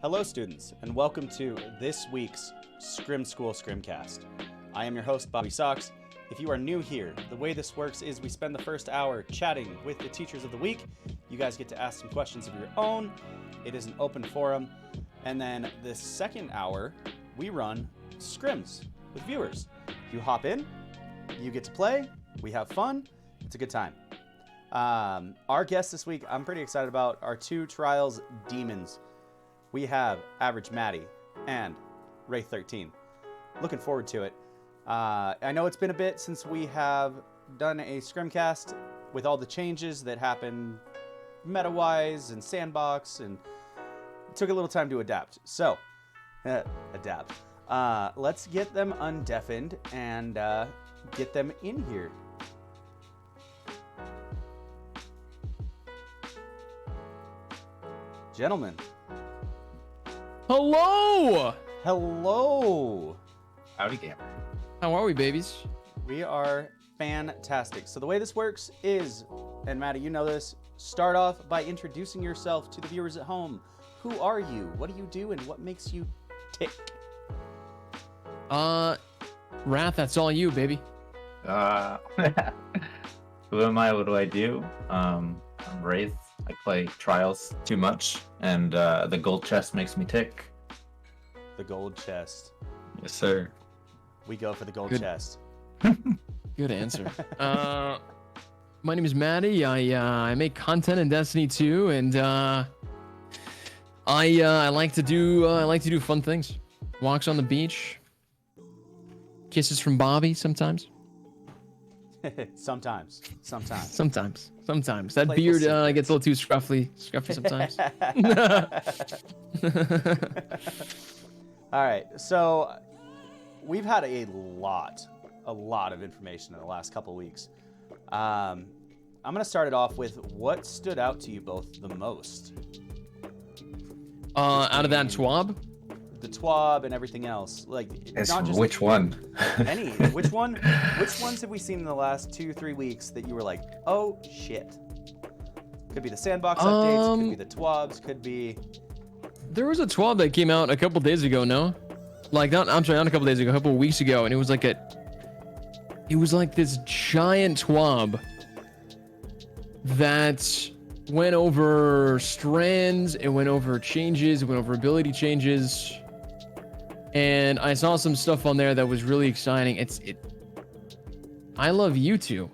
Hello students, and welcome to this week's Scrim School ScrimCast. I am your host, Bobby Sox. If you are new here, the way this works is we spend the first hour chatting with the teachers of the week. You guys get to ask some questions of your own. It is an open forum. And then the second hour, we run scrims with viewers. You hop in, you get to play, we have fun, it's a good time. Our guests this week, I'm pretty excited about, our two Trials demons. We have AverageMatty and Wraith13. Looking forward to it. I know it's been a bit since we have done a ScrimCast with all the changes that happened meta-wise and sandbox, and it took a little time to adapt. So, adapt. Let's get them undeafened and get them in here. Gentlemen. Hello! Hello! Howdy, gamer. How are we, babies? We are fantastic. So the way this works is, and Maddie, you know this, start off by introducing yourself to the viewers at home. Who are you? What do you do? And what makes you tick? Wrath, that's all you, baby. Who am I? What do I do? I'm Wraith. I play Trials too much, and the gold chest makes me tick. The gold chest. Yes, sir. We go for the gold Good. chest. Good answer. My name is Maddie. I make content in Destiny 2, and I like to do fun things. Walks on the beach. Kisses from Bobby sometimes. Sometimes. That Playful beard secrets. gets a little too scruffy sometimes. All right, so we've had a lot of information in the last couple weeks. I'm going to start it off with what stood out to you both the most? Out of that TWAB? The TWAB and everything else. Like, not just which one? any. Which ones have we seen in the last 2-3 weeks that you were like, oh shit? Could be the sandbox updates, could be the TWABs, could be... There was a TWAB that came out a couple days ago, no? Like, not a couple days ago, a couple weeks ago, and it was like this giant TWAB that went over strands, it went over changes, it went over ability changes, and I saw some stuff on there that was really exciting. I love you two.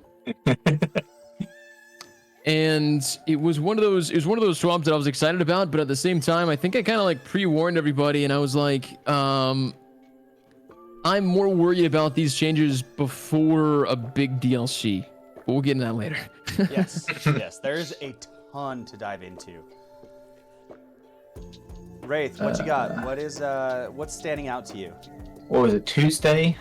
And it was one of those TWABs that I was excited about, but at the same time, I think I kind of like pre-warned everybody, and I was like, I'm more worried about these changes before a big DLC. But we'll get into that later. Yes, there's a ton to dive into. Wraith, what you got? What's standing out to you? What was it, Tuesday?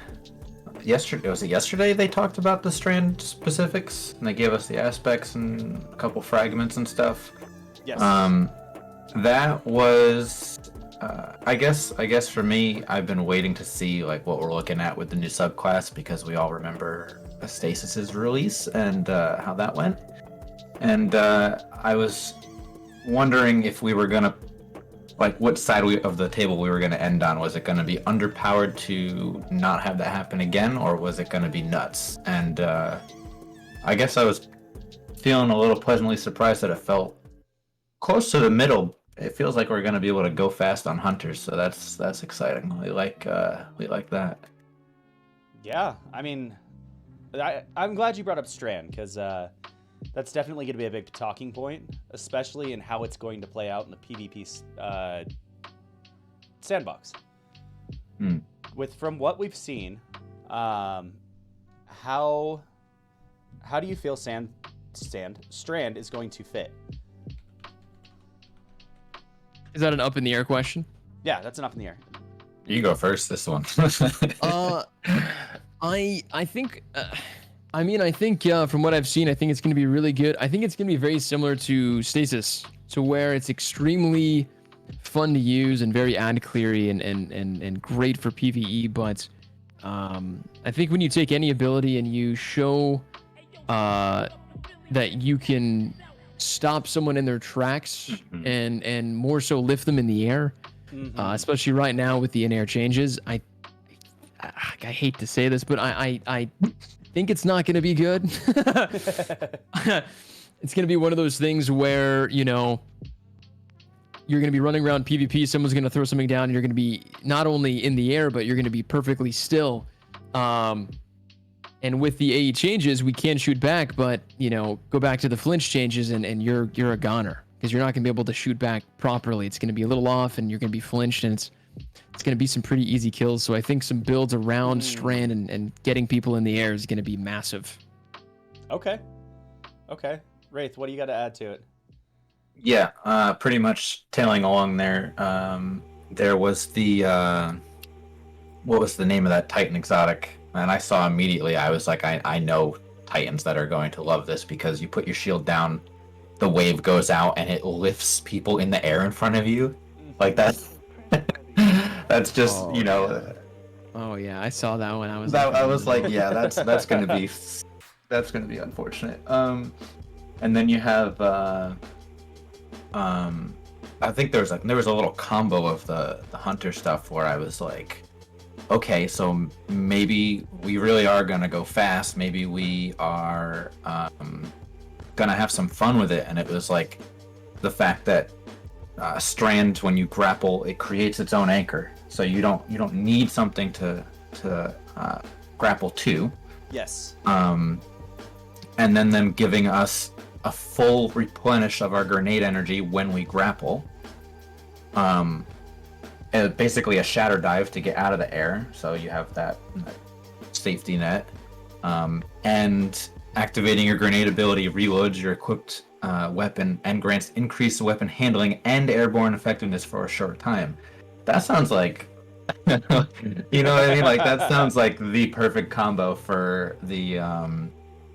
Yesterday? Was it yesterday they talked about the strand specifics? And they gave us the aspects and a couple fragments and stuff. Yes. That was... I guess for me, I've been waiting to see like what we're looking at with the new subclass, because we all remember Stasis's release and how that went. And I was wondering if we were gonna, like, what side of the table we were gonna end on. Was it gonna be underpowered to not have that happen again, or was it gonna be nuts? And I guess I was feeling a little pleasantly surprised that it felt close to the middle. It feels like we're gonna be able to go fast on hunters, so that's exciting. We like that. Yeah, I mean, I'm glad you brought up Strand, because that's definitely going to be a big talking point, especially in how it's going to play out in the PvP sandbox. From what we've seen, how do you feel Strand is going to fit? Is that an up in the air question? Yeah, that's an up in the air. You go first this one. I think from what I've seen, I think it's going to be really good. I think it's going to be very similar to Stasis, to where it's extremely fun to use and very ad cleary and great for PvE. But I think when you take any ability and you show that you can stop someone in their tracks and more so lift them in the air, especially right now with the in-air changes. I hate to say this, but I think it's not going to be good. It's going to be one of those things where, you know, you're going to be running around PvP, someone's going to throw something down, and you're going to be not only in the air, but you're going to be perfectly still. And with the AE changes, we can shoot back, but, you know, go back to the flinch changes and you're a goner, because you're not going to be able to shoot back properly. It's going to be a little off, and you're going to be flinched, and it's going to be some pretty easy kills. So I think some builds around Strand and getting people in the air is going to be massive. Okay. Wraith, what do you got to add to it? Yeah, pretty much tailing along there. There was the what was the name of that Titan exotic? And I saw immediately. I was like, I know Titans that are going to love this, because you put your shield down, the wave goes out, and it lifts people in the air in front of you, like that. That's just you know. Yeah. Oh yeah, I saw that one. I was like, yeah, that's gonna be unfortunate. And then you have I think there was a little combo of the hunter stuff where I was like, okay, so maybe we really are gonna go fast. Maybe we are gonna have some fun with it. And it was like the fact that Strand, when you grapple, it creates its own anchor, so you don't need something to grapple to. Yes. And then them giving us a full replenish of our grenade energy when we grapple. And basically a shatter dive to get out of the air, so you have that safety net. And activating your grenade ability reloads your equipped weapon and grants increased weapon handling and airborne effectiveness for a short time. That sounds like, you know what I mean? Like, that sounds like the perfect combo for the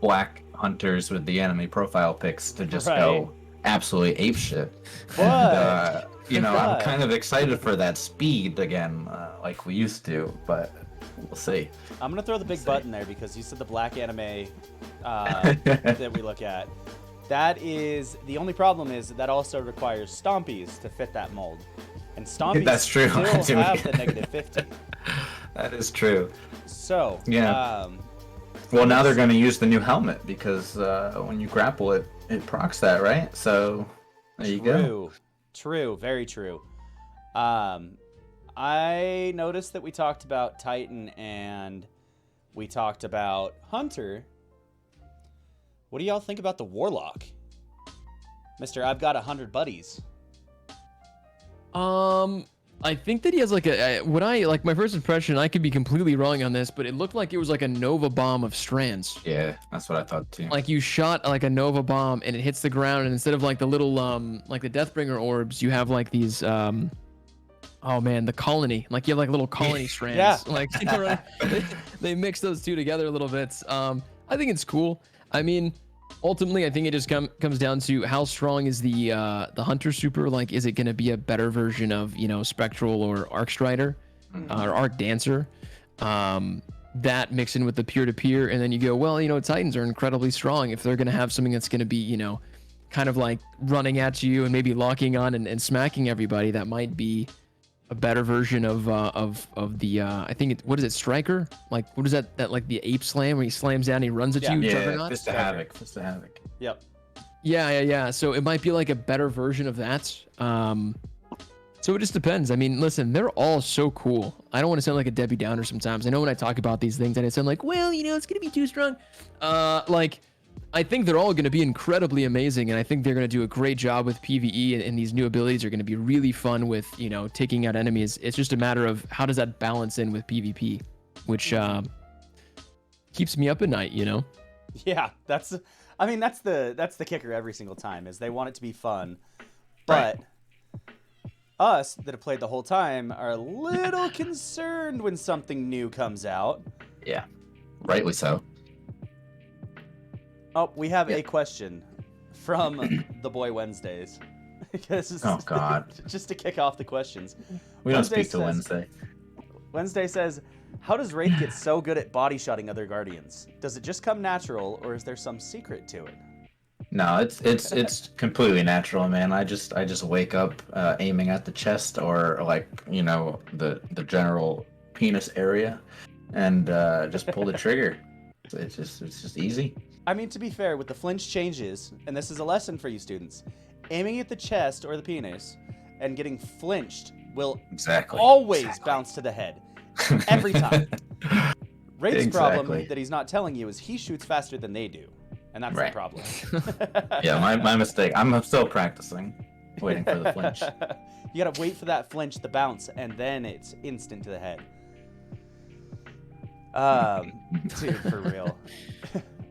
black hunters with the enemy profile picks to just go absolutely apeshit. And, you know, I'm kind of excited for that speed again, like we used to, but we'll see. I'm gonna throw the big button there, because you said the black anime that we look at. That is the only problem, is that also requires stompies to fit that mold, and stompies That's true. still have the -50. That is true. So yeah. Well, now they're going to use the new helmet, because when you grapple it procs that, right? So there you go. True, very true. I noticed that we talked about Titan and we talked about Hunter. What do y'all think about the Warlock? Mister, I've got 100 buddies. I think that he has like my first impression, I could be completely wrong on this, but it looked like it was like a Nova bomb of strands. Yeah, that's what I thought too. Like you shot like a Nova bomb and it hits the ground, and instead of like the little like the Deathbringer orbs, you have like these oh man, the colony. Like you have like little colony strands. Yeah. Like you know, they mix those two together a little bit. I think it's cool. I mean, ultimately, I think it just comes down to how strong is the Hunter super. Like, is it going to be a better version of, you know, Spectral or Arc Strider or Arc Dancer? That mixed in with the peer-to-peer, and then you go, well, you know, Titans are incredibly strong. If they're going to have something that's going to be, you know, kind of like running at you and maybe locking on and smacking everybody, that might be a better version of the I think what is it, Striker? Like, what is that like the ape slam where he slams down and he runs at you? Yeah, Fist of Havoc. Yep. Yeah. So it might be like a better version of that. So it just depends. I mean, listen, they're all so cool. I don't want to sound like a Debbie Downer sometimes. I know when I talk about these things, I sound like, well, you know, it's gonna be too strong. Like, I think they're all going to be incredibly amazing, and I think they're going to do a great job with PvE, and these new abilities are going to be really fun with, you know, taking out enemies. It's just a matter of how does that balance in with PvP, which keeps me up at night, you know? Yeah, that's the kicker every single time, is they want it to be fun. But us that have played the whole time are a little concerned when something new comes out. Yeah, rightly so. Oh, we have a question from the boy Wednesdays. Oh God! Just to kick off the questions. We don't speak to Wednesday. Wednesday says, "How does Wraith get so good at body shotting other Guardians? Does it just come natural, or is there some secret to it?" No, it's completely natural, man. I just wake up aiming at the chest or like the general penis area, and just pull the trigger. It's just easy. I mean, to be fair, with the flinch changes, and this is a lesson for you students, aiming at the chest or the penis and getting flinched will always bounce to the head. Every time. Wraith's problem that he's not telling you is he shoots faster than they do. And that's the problem. Yeah, my mistake. I'm still practicing, waiting for the flinch. You gotta wait for that flinch, the bounce, and then it's instant to the head. Dude, for real.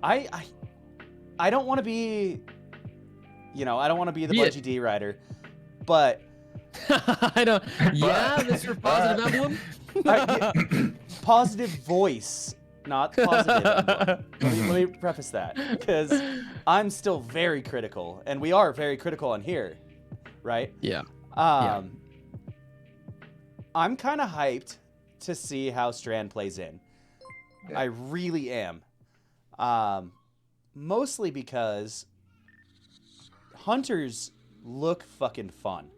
I don't want to be, I don't want to be the Bungie D rider, but I don't. Yeah, Mr. Positive Emblem. Positive voice, not positive. Let me preface that, because I'm still very critical, and we are very critical on here, right? Yeah. I'm kind of hyped to see how Strand plays in. Yeah. I really am. Mostly because hunters look fucking fun.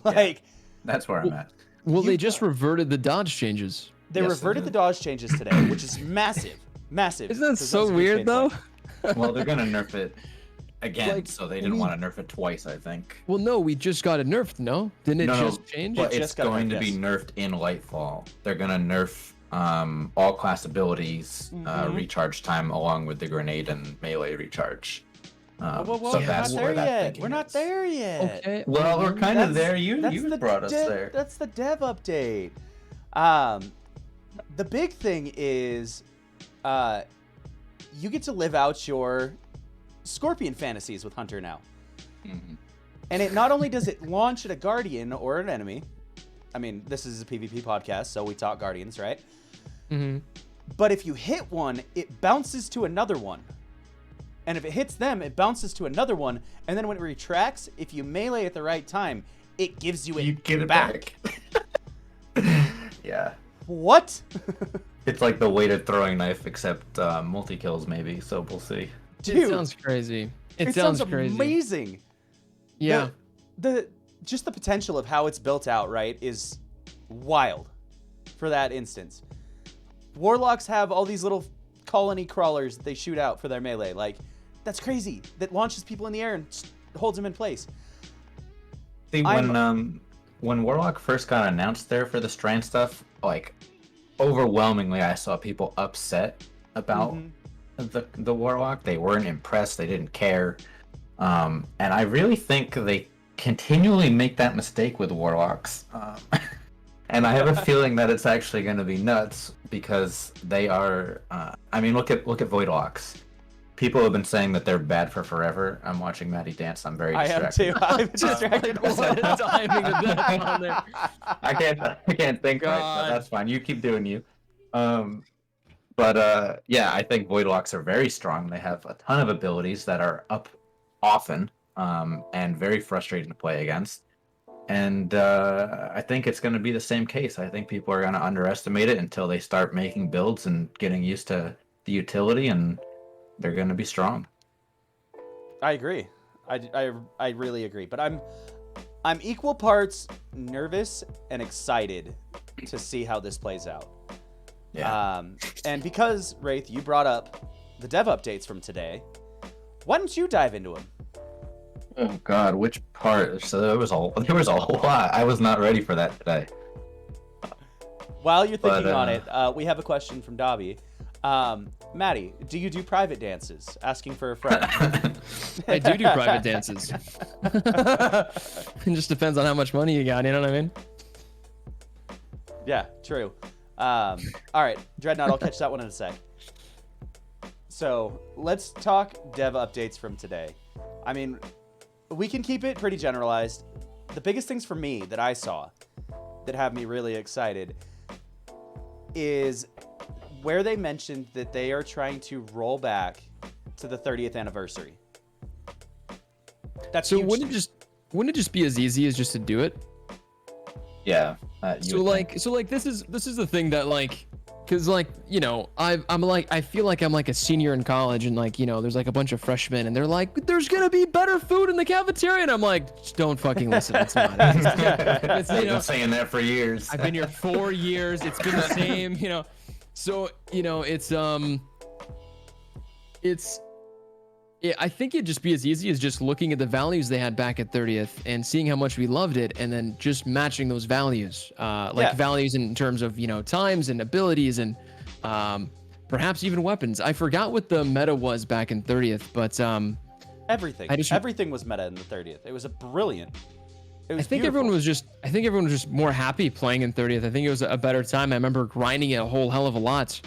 Like, that's where I'm at. Well, they just reverted the dodge changes. They reverted the dodge changes today, which is massive. Massive. Isn't that so weird, though? Well, they're going to nerf it again, so they didn't want to nerf it twice, I think. Well, no, we just got it nerfed, no? Didn't it just change? But it's going to be nerfed in Lightfall. They're going to nerf all class abilities, recharge time, along with the grenade and melee recharge. Whoa, so that's where that we're not there yet. Okay. Well, we're kind of there. You brought us there. That's the dev update. The big thing is, you get to live out your Scorpion fantasies with Hunter now. Mm-hmm. And it not only does it launch at a Guardian or an enemy. I mean, this is a PvP podcast, so we talk Guardians, right? Mm-hmm. But if you hit one, it bounces to another one. And if it hits them, it bounces to another one. And then when it retracts, if you melee at the right time, it gives you it back. Yeah. What? It's like the weighted throwing knife, except multi-kills maybe, so we'll see. Dude, it sounds crazy. It sounds crazy. Amazing. Yeah. Just the potential of how it's built out, right, is wild for that instance. Warlocks have all these little colony crawlers that they shoot out for their melee. Like, that's crazy. That launches people in the air and holds them in place. See, when Warlock first got announced there for the Strand stuff, like, overwhelmingly I saw people upset about the Warlock. They weren't impressed. They didn't care. And I really think they continually make that mistake with Warlocks. And I have a feeling that it's actually going to be nuts because they are. I mean, look at Voidlocks. People have been saying that they're bad for forever. I'm watching Maddie dance. I'm very distracted. I am too. I'm distracted. What timing of that on there? I can't think right, but that's fine. You keep doing you. But yeah, I think Voidlocks are very strong. They have a ton of abilities that are up often and very frustrating to play against. And I think it's going to be the same case. I think people are going to underestimate it until they start making builds and getting used to the utility, and they're going to be strong. I agree. I really agree. But I'm equal parts nervous and excited to see how this plays out. Yeah. And because, Wraith, you brought up the dev updates from today, why don't you dive into them? Oh God, which part? So there was a lot. I was not ready for that today. While you're thinking on it, we have a question from Dobby. Maddie, do you do private dances? Asking for a friend. I do private dances. It just depends on how much money you got, you know what I mean? Yeah, true. All right, Dreadnought, I'll catch that one in a sec. So let's talk dev updates from today. I mean, we can keep it pretty generalized. The biggest things for me that I saw that have me really excited is where they mentioned that they are trying to roll back to the 30th anniversary. That's so huge. wouldn't it just be as easy as just to do it? Yeah. So this is the thing that, like, Cause like, you know, I feel like I'm like a senior in college, and like, you know, there's like a bunch of freshmen, and they're like, there's gonna be better food in the cafeteria, and I'm like, just don't fucking listen. It's not. It's, I've been saying that for years. I've been here 4 years. It's been the same, you know. So, you know, I think it'd just be as easy as just looking at the values they had back at 30th and seeing how much we loved it, and then just matching those values, values in terms of, you know, times and abilities and perhaps even weapons. I forgot what the meta was back in 30th, but everything was meta in the 30th. It was brilliant. It was I think beautiful. everyone was just more happy playing in 30th. I think it was a better time. I remember grinding it a whole hell of a lot.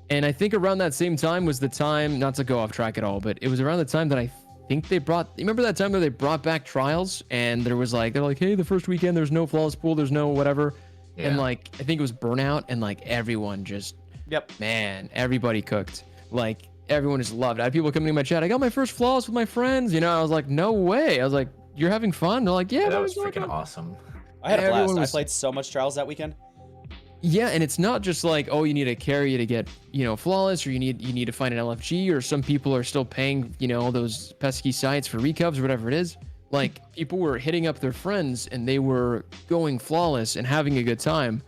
And I think around that same time was the time, not to go off track at all, but it was around the time that I think they brought, remember that time that they brought back trials, and there was like, they're like, hey, the first weekend, there's no flawless pool, there's no whatever. Yeah. And like, I think it was burnout, and like everyone just, man, everybody cooked. Like everyone just loved it. I had people coming to my chat, I got my first flawless with my friends, you know, I was like, no way. I was like, you're having fun? They're like, yeah, that was freaking awesome. I had a blast. I played so much trials that weekend. Yeah, and it's not just like, oh, you need a carry to get, you know, flawless, or you need to find an LFG, or some people are still paying, you know, those pesky sites for recubs or whatever it is. Like, people were hitting up their friends and they were going flawless and having a good time,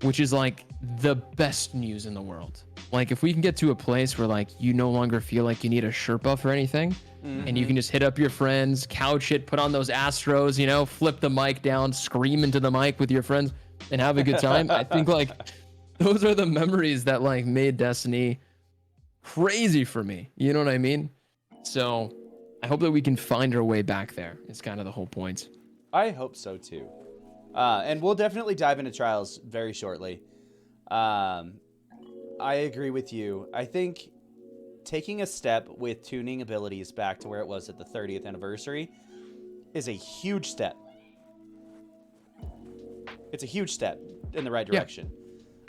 which is like the best news in the world. Like, if we can get to a place where like you no longer feel like you need a Sherpa for anything, and you can just hit up your friends, couch it, put on those Astros, you know, flip the mic down, scream into the mic with your friends, and have a good time. I think like those are the memories that like made Destiny crazy for me. You know what I mean? So I hope that we can find our way back there. It's kind of the whole point. I hope so too. And we'll definitely dive into trials very shortly. I agree with you. I think taking a step with tuning abilities back to where it was at the 30th anniversary is a huge step. It's a huge step in the right direction.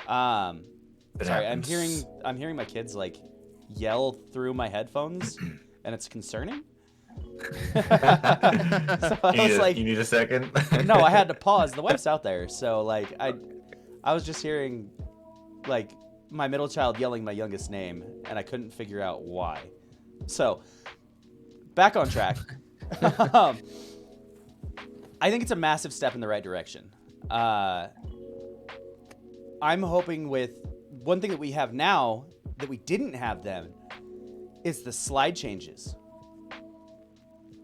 Yeah. Sorry, I'm hearing my kids like yell through my headphones, and it's concerning. So I was like, you need a second? No, I had to pause. The wife's out there, so like I was just hearing like my middle child yelling my youngest name, and I couldn't figure out why. So back on track. I think it's a massive step in the right direction. I'm hoping with one thing that we have now that we didn't have then is the slide changes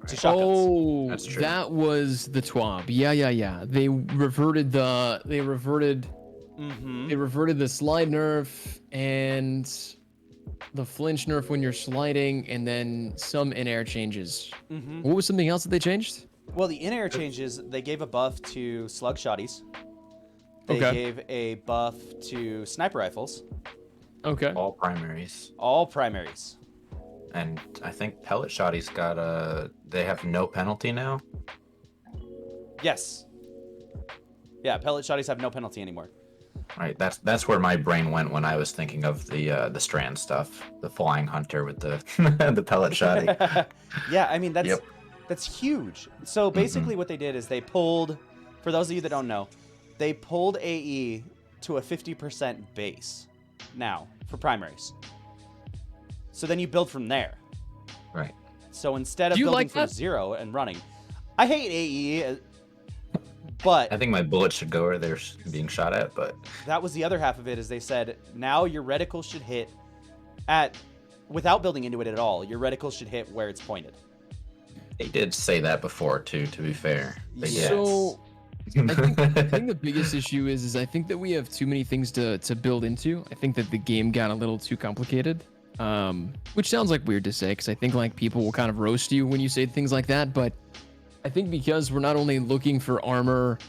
to shotguns. Oh, that's true. That was the TWAB. Yeah. They reverted the slide nerf and the flinch nerf when you're sliding, and then some in-air changes. What was something else that they changed? Well, the in-air changes, they gave a buff to slug shotties. They gave a buff to sniper rifles. Okay. All primaries. And I think pellet shotties got they have no penalty now. Yes. Yeah, pellet shotties have no penalty anymore. Right, that's where my brain went when I was thinking of the strand stuff, the flying hunter with the the pellet shotty. Yeah, I mean that's huge. So basically what they did is they pulled, for those of you that don't know, they pulled AE to a 50% base now for primaries. So then you build from there. Right. So instead of building from zero and running, I hate AE, but I think my bullets should go where they're being shot at, but that was the other half of it, is they said now your reticle should hit at, without building into it at all, your reticle should hit where it's pointed. They did say that before too, to be fair. But yes. So I think the biggest issue is I think that we have too many things to build into. I think that the game got a little too complicated, which sounds like weird to say, because I think like people will kind of roast you when you say things like that. But I think because we're not only looking for armor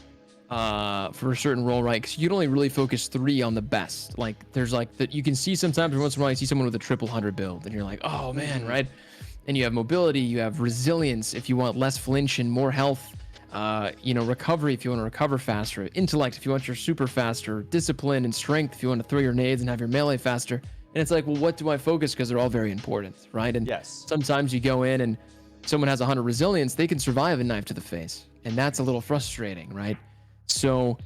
for a certain role, right? Because you'd only really focus 3 on the best. Like there's like that you can see sometimes once in a while you see someone with a 100 build, and you're like, oh man, right? And you have mobility, you have resilience if you want less flinch and more health. Recovery if you want to recover faster, intellect if you want your super faster, discipline and strength if you want to throw your nades and have your melee faster. And it's like, well, what do I focus? Because they're all very important, right? And yes, sometimes you go in and someone has 100 resilience, they can survive a knife to the face, and that's a little frustrating, right? So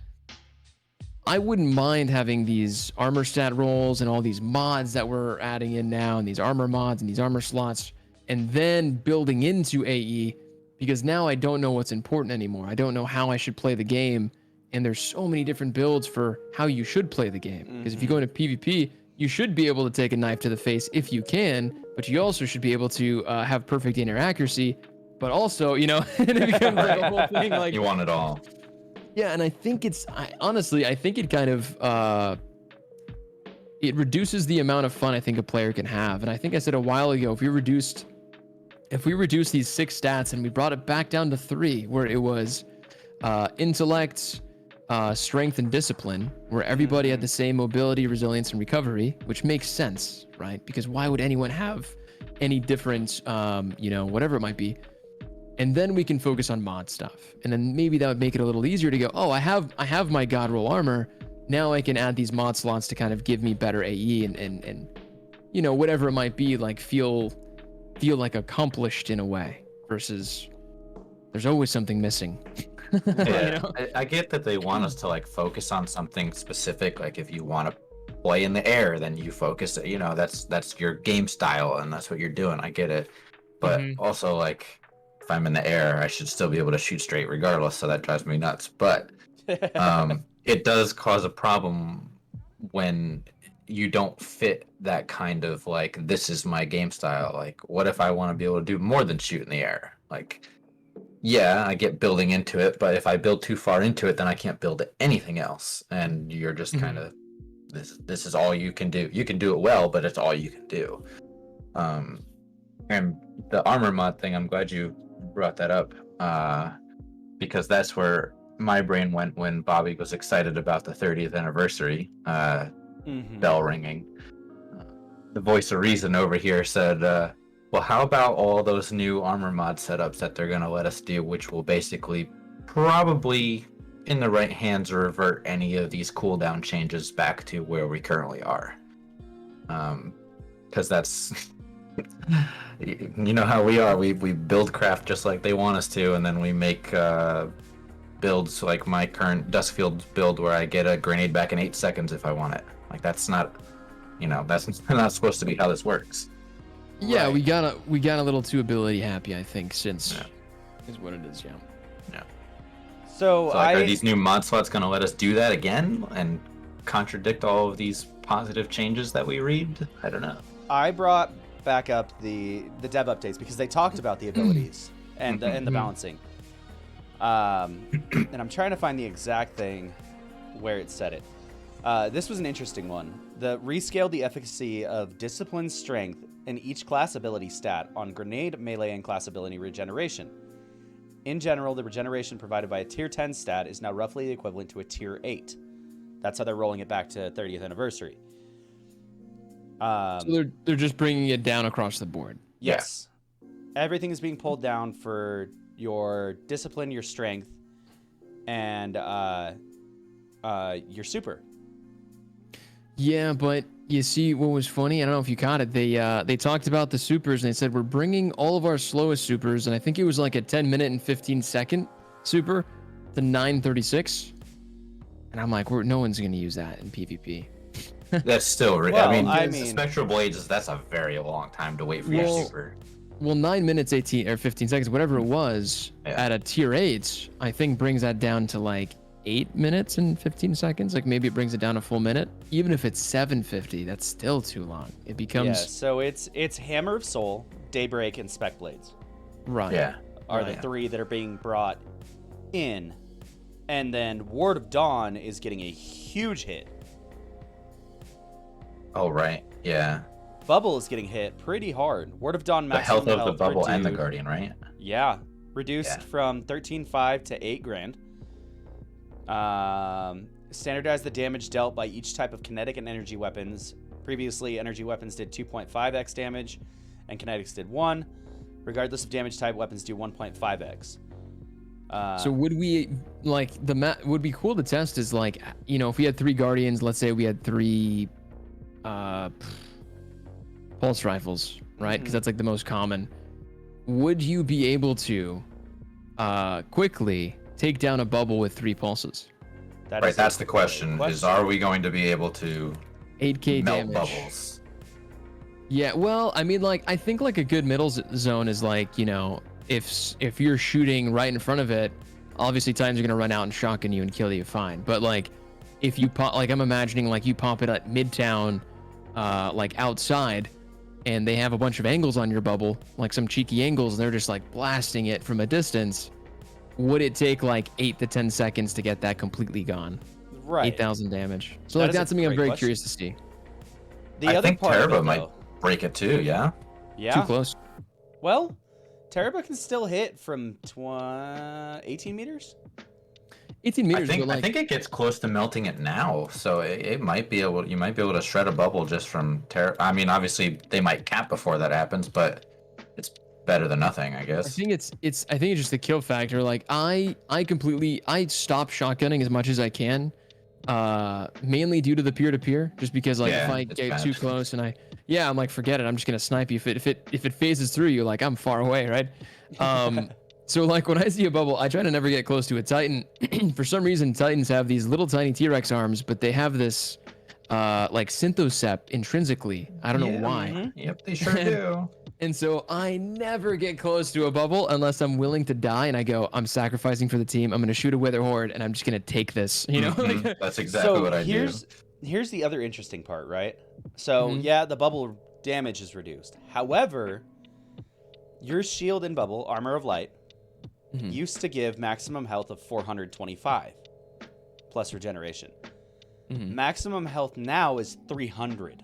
I wouldn't mind having these armor stat rolls and all these mods that we're adding in now, and these armor mods and these armor slots, and then building into AE, because now I don't know what's important anymore. I don't know how I should play the game, and there's so many different builds for how you should play the game. Because if you go into PvP, you should be able to take a knife to the face if you can, but you also should be able to have perfect inner accuracy, but also, and it becomes like a whole thing. Like You want it all. Yeah, and I think honestly, I think it kind of, it reduces the amount of fun I think a player can have. And I think I said a while ago, if we reduced these 6 stats and we brought it back down to 3, where it was intellect, strength, and discipline, where everybody had the same mobility, resilience, and recovery, which makes sense, right? Because why would anyone have any different, whatever it might be? And then we can focus on mod stuff. And then maybe that would make it a little easier to go, oh, I have my God roll armor. Now I can add these mod slots to kind of give me better AE and whatever it might be, like feel like accomplished in a way, versus there's always something missing. Yeah, I get that they want us to like focus on something specific. Like if you want to play in the air, then you focus, that's your game style and that's what you're doing. I get it. But also, like, if I'm in the air, I should still be able to shoot straight regardless. So that drives me nuts. But it does cause a problem when you don't fit that kind of like, this is my game style. Like, what if I want to be able to do more than shoot in the air? Like, yeah, I get building into it, but if I build too far into it, then I can't build anything else. And you're just kind of, this is all you can do. You can do it well, but it's all you can do. And the armor mod thing, I'm glad you brought that up, because that's where my brain went when Bobby was excited about the 30th anniversary bell ringing. The voice of reason over here said, well, how about all those new armor mod setups that they're going to let us do, which will basically probably, in the right hands, revert any of these cooldown changes back to where we currently are. Because that's... you know how we are. We build craft just like they want us to, and then we make builds like my current Duskfield build where I get a grenade back in 8 seconds if I want it. Like, that's not, that's not supposed to be how this works. Yeah, right. we got a little too ability happy, I think, since is what it is. Yeah. So are these new mod slots going to let us do that again and contradict all of these positive changes that we read? I don't know. I brought back up the dev updates because they talked about the abilities and the balancing. And I'm trying to find the exact thing where it said it. This was an interesting one. Rescaled the efficacy of discipline, strength, and each class ability stat on grenade, melee, and class ability regeneration. In general, the regeneration provided by a tier 10 stat is now roughly equivalent to a tier 8. That's how they're rolling it back to 30th anniversary. So they're just bringing it down across the board. Yes. Yeah. Everything is being pulled down for your discipline, your strength, and your super. Yeah, but you see what was funny? I don't know if you caught it. They talked about the supers and they said we're bringing all of our slowest supers, and I think it was like a 10-minute and 15-second super to 9:36. And I'm like, no one's gonna use that in PvP. That's still, I mean, Spectral Blades, that's a very long time to wait for your super. Well, 9 minutes, 18 or 15 seconds, whatever it was, at a tier 8, I think brings that down to like 8 minutes and 15 seconds. Like maybe it brings it down a full minute. Even if it's 750, that's still too long. It becomes... Yeah, so it's Hammer of Soul, Daybreak, and Spec Blades. Right. Yeah. Are the 3 that are being brought in. And then Ward of Dawn is getting a huge hit. Oh, right. Yeah. Bubble is getting hit pretty hard. Ward of Dawn maximum health of the bubble reduced, and the Guardian, right? Yeah. Reduced from 13.5 to 8 grand. Standardize the damage dealt by each type of kinetic and energy weapons. Previously, energy weapons did 2.5x damage, and kinetics did 1. Regardless of damage type, weapons do 1.5x. So would we, like, would be cool to test is, like, if we had 3 Guardians, let's say we had 3 pulse rifles, right? Because that's like the most common. Would you be able to quickly take down a bubble with 3 pulses? Right, that's the question, is are we going to be able to 8k melt damage. bubbles? Yeah, well, I mean, like, I think like a good middle zone is like, you know, if you're shooting right in front of it, obviously Titans are gonna run out and shotgun you and kill you, fine. But like, if you pop, like I'm imagining like you pop it at Midtown, like outside, and they have a bunch of angles on your bubble, like some cheeky angles, and they're just like blasting it from a distance. Would it take like 8 to 10 seconds to get that completely gone? Right. 8,000 damage. So That like is a that's something I'm great very question. curious to see. The I other think part of Terra it, might though, break it too, yeah? yeah. Too close. Well, Terra can still hit from 18 meters. 18 meters. I but like, think it gets close to melting it now, so it might be able. You might be able to shred a bubble just from Terra. I mean, obviously they might cap before that happens, but it's better than nothing, I guess. I think it's just the kill factor. Like I stop shotgunning as much as I can, mainly due to the peer-to-peer, just because like if Yeah, I it's get bad. too close and I'm like, forget it, I'm just gonna snipe you. If it phases through you, like I'm far away, right? So like when I see a bubble, I try to never get close to a Titan. For some reason, Titans have these little tiny T-Rex arms, but they have this like synthosep intrinsically. I don't know why. Mhm. Yep, they sure do. And so I never get close to a bubble unless I'm willing to die and I go, I'm sacrificing for the team. I'm going to shoot a Wither Horde and I'm just going to take this, you know? Mhm, Like, that's exactly what I do. Here's the other interesting part, right? So Mhm. yeah, the bubble damage is reduced. However, your shield and bubble armor of light Mhm. used to give maximum health of 425 plus regeneration. Mhm. Maximum health now is 300.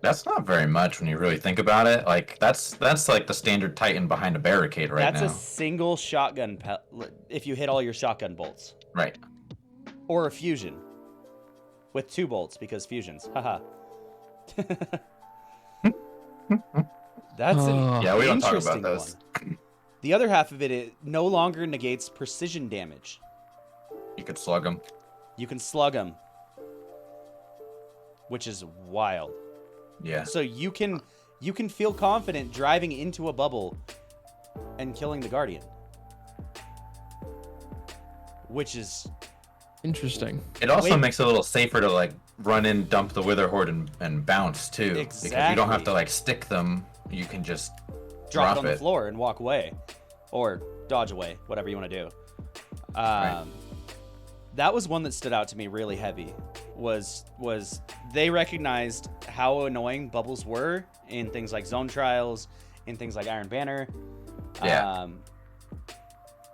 That's not very much when you really think about it. Like that's like the standard Titan behind a barricade right That's now. a single shotgun if you hit all your shotgun bolts. Right. Or a fusion with 2 bolts because fusions. Haha. That's an Yeah, we don't talk interesting about those. one. The other half of it no longer negates precision damage. You could slug them. You can slug them, which is wild. Yeah. So you can feel confident driving into a bubble and killing the Guardian, which is Interesting. It also Wait. makes it a little safer to like run in, dump the Wither Horde, and bounce too. Because you don't have Exactly. to like stick them. You can just drop it on it. the floor and walk away, or dodge away, whatever you want to do. Right. That was one that stood out to me really heavy. Was they recognized how annoying bubbles were in things like Zone Trials, in things like Iron Banner, Yeah.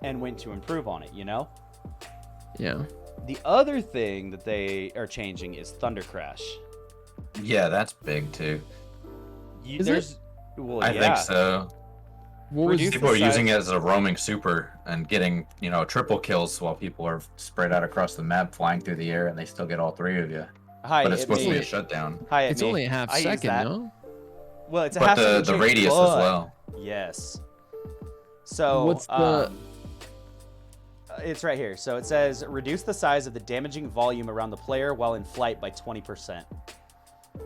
and went to improve on it. You know. Yeah. The other thing that they are changing is Thunder Crash. Yeah, that's big too. Is There's, well, I yeah. think so. What was Reduce People the are using size- it as a roaming super and getting, triple kills while people are spread out across the map, flying through the air, and they still get all 3 of you. Hi, But it's it supposed to be me. a shutdown. Hi, it it's me. only a half I use second, that. no? Well, it's a But half the second change, radius as but- well. Yes. So What's the- it's right here. So it says reduce the size of the damaging volume around the player while in flight by 20%.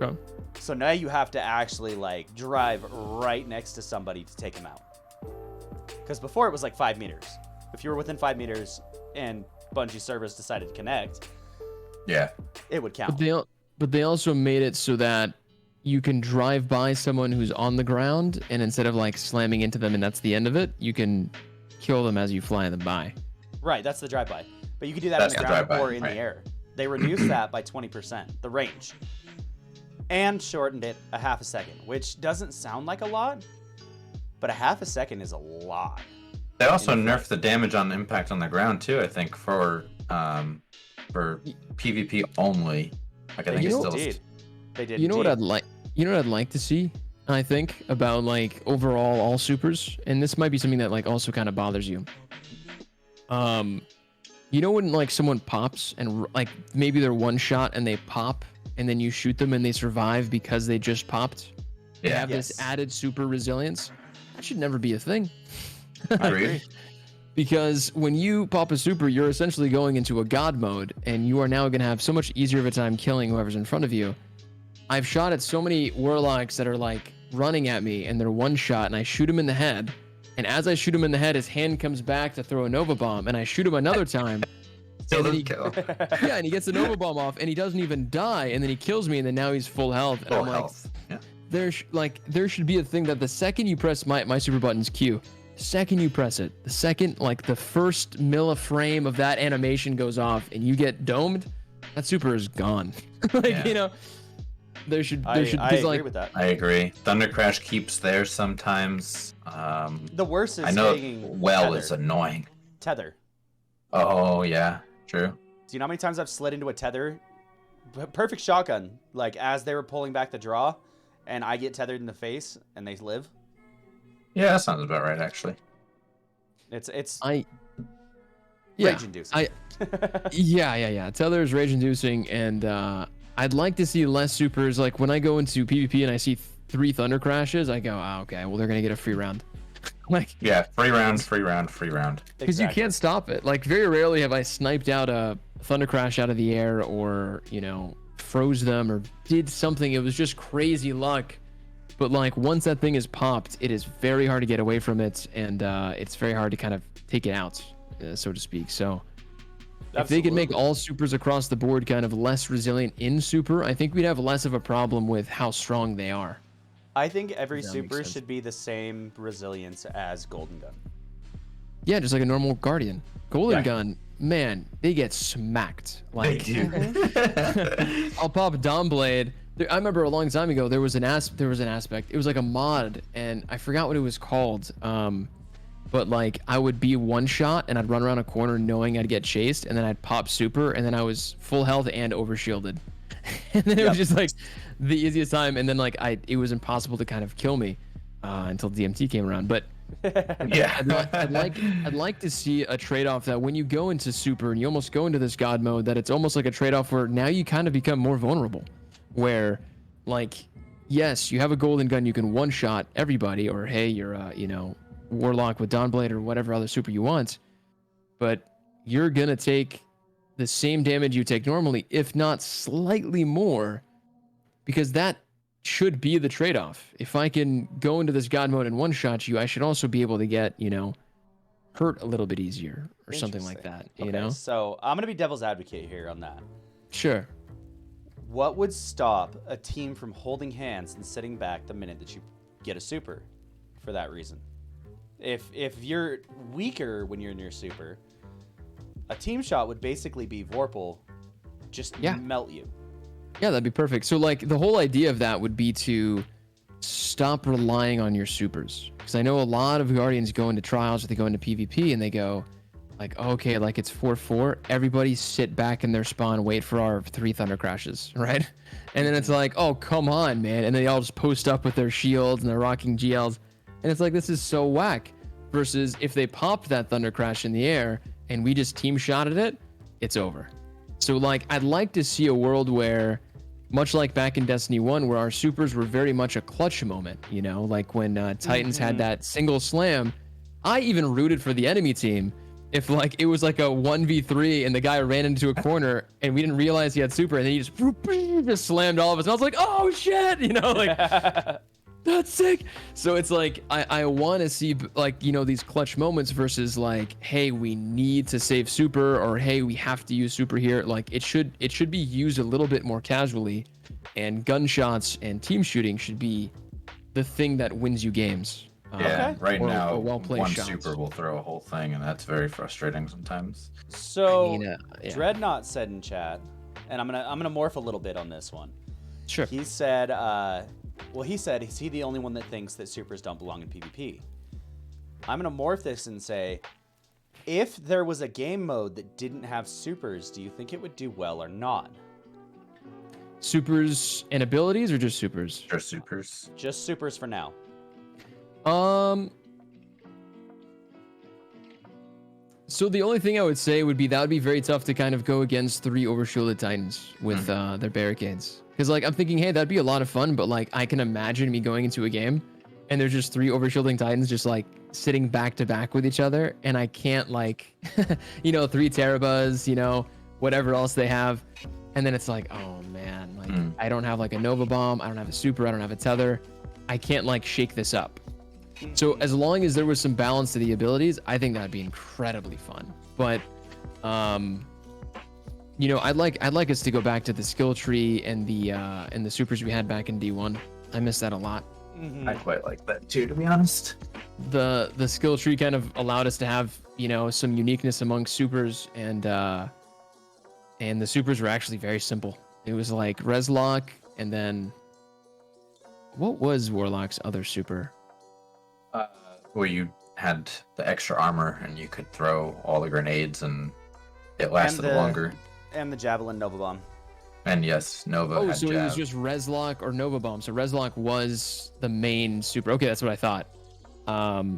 Okay. So now you have to actually like drive right next to somebody to take them out. Because before it was like 5 meters. If you were within 5 meters and Bungie servers decided to connect, Yeah. it would count. But they also made it so that you can drive by someone who's on the ground, and instead of like slamming into them and that's the end of it, you can kill them as you fly them by. Right, that's the drive-by. But you could do that That's on the the ground drive-by, or in right. the air. They reduced that by 20%, the range. And shortened it a half a second, which doesn't sound like a lot, but a half a second is a lot. They also In the nerfed the damage on impact on the ground too. I think for PvP only. Like I think They it's did. still. They did. You know what indeed. I'd like to see, I think, about like overall all supers, and this might be something that like also kind of bothers you. You know when like someone pops and like maybe they're one shot and they pop and then you shoot them and they survive because they just popped? They Yeah. have this Yes. added super resilience. That should never be a thing. I Agreed. agree. Because when you pop a super, you're essentially going into a god mode, and you are now going to have so much easier of a time killing whoever's in front of you. I've shot at so many warlocks that are like running at me, and they're one shot, and I shoot him in the head. And as I shoot him in the head, his hand comes back to throw a Nova Bomb, and I shoot him another time, Still then doesn't kill. yeah, and he gets the Nova Bomb off, and he doesn't even die, and then he kills me, and then now he's full health. And Full I'm health. Yeah. like, there should be a thing that the second you press my super button's Q, second you press it, the second, like, the first milliframe of that animation goes off, and you get domed, that super is gone. Like, Yeah. you know, there should I agree like, with that. I agree. Thunder Crash keeps there sometimes. The worst is I know taking well tether. is annoying. Tether. Oh yeah, true. Do you know how many times I've slid into a tether? Perfect shotgun, like as they were pulling back the draw, and I get tethered in the face, and they live. Yeah, that sounds about right actually. It's yeah, rage-inducing. yeah. Tether is rage-inducing, and I'd like to see less supers. Like, when I go into PvP and I see 3 Thunder Crashes, I go, oh, okay, well, they're gonna get a free round. Like, Yeah, free round. because you can't stop it. Like, very rarely have I sniped out a Thunder Crash out of the air, or, you know, froze them, or did something. It was just crazy luck. But, like, once that thing is popped, it is very hard to get away from it, and it's very hard to kind of take it out, so to speak. So if they could make all supers across the board kind of less resilient in super, I think we'd have less of a problem with how strong they are. I think every Does that make super sense? should be the same resilience as Golden Gun. Yeah, just like a normal Guardian. Golden Yeah. Gun, man, they get smacked. They Like, do. I'll pop Dawnblade. I remember a long time ago there was an aspect. It was like a mod, and I forgot what it was called. But like, I would be one shot and I'd run around a corner knowing I'd get chased, and then I'd pop super, and then I was full health and overshielded. And then it was just like the easiest time, and then like it was impossible to kind of kill me until DMT came around. But Yeah. I'd like to see a trade-off that when you go into super and you almost go into this god mode, that it's almost like a trade-off where now you kind of become more vulnerable, where, like, yes, you have a golden gun, you can one-shot everybody, or hey, you're a, you know, warlock with Dawnblade or whatever other super you want, but you're gonna take the same damage you take normally, if not slightly more, because that should be the trade-off. If I can go into this god mode and one-shot you, I should also be able to get, you know, hurt a little bit easier or something like that, you know? So I'm gonna be devil's advocate here on that. Sure. What would stop a team from holding hands and sitting back the minute that you get a super for that reason? If you're weaker when you're in your super, a team shot would basically be Vorpal just melt you. Yeah, that'd be perfect. So, like, the whole idea of that would be to stop relying on your supers. Because I know a lot of Guardians go into trials, or they go into PvP, and they go, like, okay, like, it's 4-4. Everybody sit back in their spawn, wait for our 3 Thunder Crashes, right? And then it's like, oh, come on, man. And then they all just post up with their shields, and they're rocking GLs. And it's like, this is so whack. Versus if they popped that Thunder Crash in the air, and we just team shotted it, it's over. So, like, I'd like to see a world where, much like back in Destiny 1, where our supers were very much a clutch moment, you know, like when Titans had that single slam, I even rooted for the enemy team. If, like, it was like a 1v3 and the guy ran into a corner and we didn't realize he had super, and then he just slammed all of us. And I was like, oh shit, you know, like, that's sick. So it's like, I want to see, like, you know, these clutch moments versus like, hey, we need to save super, or hey, we have to use super here. Like, it should be used a little bit more casually, and gunshots and team shooting should be the thing that wins you games. Yeah, right Or now, well-played one shots. super will throw a whole thing, and that's very frustrating sometimes. So I mean, yeah. Dreadnought said in chat, and I'm gonna morph a little bit on this one. Sure. He said, is he the only one that thinks that supers don't belong in PvP? I'm gonna morph this and say, if there was a game mode that didn't have supers, do you think it would do well or not? Supers and abilities, or just supers? Or supers. Just supers for now. So the only thing I would say would be that would be very tough to kind of go against 3 overshielded Titans with their barricades. Because, like, I'm thinking, hey, that'd be a lot of fun, but, like, I can imagine me going into a game and there's just 3 overshielding Titans just, like, sitting back to back with each other, and I can't, like, you know, 3 Terabas, you know, whatever else they have. And then it's like, oh man, like, I don't have, like, a Nova Bomb, I don't have a super, I don't have a tether. I can't, like, shake this up. So as long as there was some balance to the abilities, I think that'd be incredibly fun. But You know, I'd like us to go back to the skill tree and the supers we had back in D1. I miss that a lot. I quite like that too, to be honest. The skill tree kind of allowed us to have, you know, some uniqueness among supers, and the supers were actually very simple. It was like Reslock, and then what was Warlock's other super? Where you had the extra armor and you could throw all the grenades and it lasted longer. And the Javelin Nova Bomb. And yes, Nova Oh, had so Jav. it was just Reslock or Nova Bomb. So Reslock was the main super. Okay, that's what I thought. Yeah,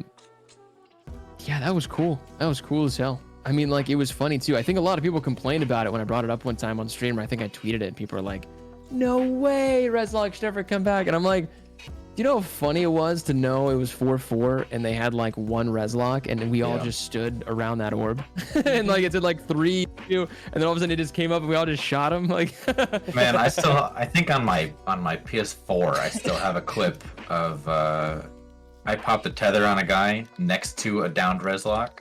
that was cool. That was cool as hell. I mean, like, it was funny too. I think a lot of people complained about it when I brought it up one time on stream. I think I tweeted it and people were like, no way, Reslock should never come back. And I'm like, do you know how funny it was to know it was 4-4 and they had like one Reslock and we all just stood around that orb and like it did like 3, 2, and then all of a sudden it just came up and we all just shot him. Like, man, I think on my PS4 I still have a clip of I popped a tether on a guy next to a downed Reslock,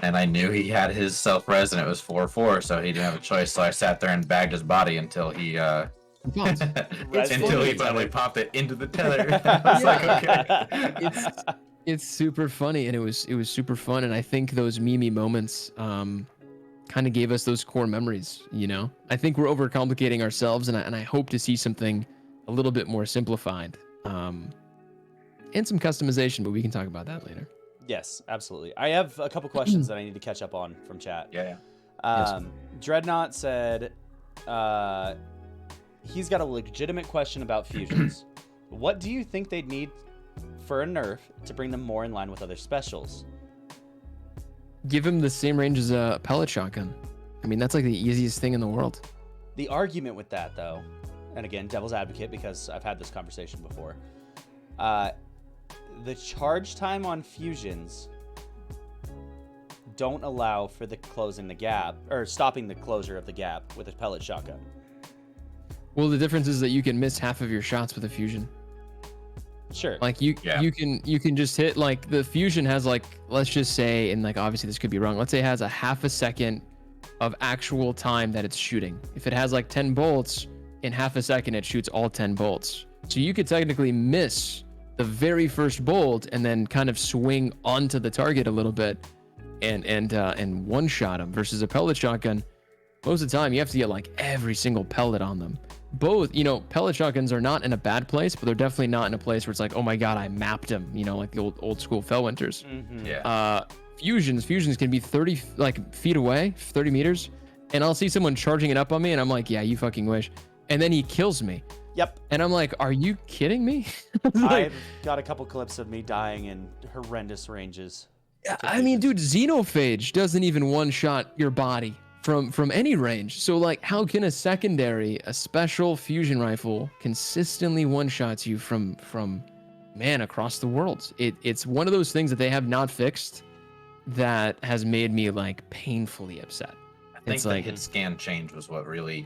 and I knew he had his self-res and it was 4-4, so he didn't have a choice. So I sat there and bagged his body until he until he finally popped it into the tether. I was like, okay. It's super funny, and it was super fun, and I think those Mimi moments kind of gave us those core memories, you know? I think we're overcomplicating ourselves, and I hope to see something a little bit more simplified, and some customization, but we can talk about that later. Yes, absolutely. I have a couple questions that I need to catch up on from chat. Yeah. Yes. Dreadnought said he's got a legitimate question about fusions. What do you think they'd need for a nerf to bring them more in line with other specials? Give him the same range as a pellet shotgun. I mean, that's like the easiest thing in the world. The argument with that, though, and again, devil's advocate, because I've had this conversation before, the charge time on fusions don't allow for the closing the gap, or stopping the closure of the gap with a pellet shotgun. Well, the difference is that you can miss half of your shots with a fusion. Sure. Like you can just hit, like, the fusion has, like, let's just say, and like obviously this could be wrong, let's say it has a half a second of actual time that it's shooting. If it has like 10 bolts, in half a second it shoots all 10 bolts. So you could technically miss the very first bolt and then kind of swing onto the target a little bit and one shot them, versus a pellet shotgun. Most of the time you have to get like every single pellet on them. Both, you know, pellet shotguns are not in a bad place, but they're definitely not in a place where it's like, oh my god, I mapped him, you know, like the old school Fellwinters. Yeah. Fusions can be 30 feet away, 30 meters, and I'll see someone charging it up on me and I'm like, yeah, you fucking wish. And then he kills me. Yep. And I'm like, are you kidding me? I've got a couple clips of me dying in horrendous ranges. I mean, dude, Xenophage doesn't even one-shot your body from any range. So like, how can a special fusion rifle consistently one-shots you from man across the world? It's one of those things that they have not fixed that has made me like painfully upset. I think the hit scan change was what really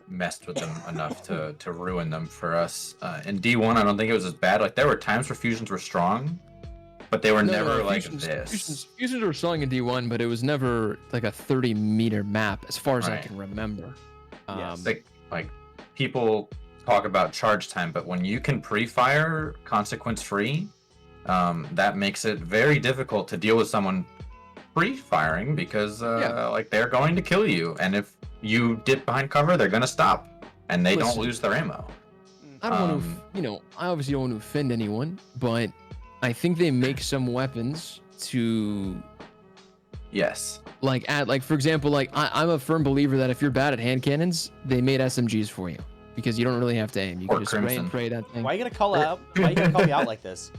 messed with them enough to ruin them for us. In D1, I don't think it was as bad. Like, there were times where fusions were strong, but they were never like this. Fusions were strong in D1, but it was never like a 30-meter map, as far as I can remember. Yes. Like people talk about charge time, but when you can pre-fire consequence-free, that makes it very difficult to deal with someone pre-firing, because like, they're going to kill you, and if you dip behind cover, they're gonna stop, and they don't lose their ammo. I don't want to, you know, I obviously don't want to offend anyone, but I think they make some weapons to, yes, like, add, like, for example, like, I'm a firm believer that if you're bad at hand cannons, they made SMGs for you, because you don't really have to aim. You can just spray and pray that thing. Why are you gonna call out? Why are you gonna call me out like this?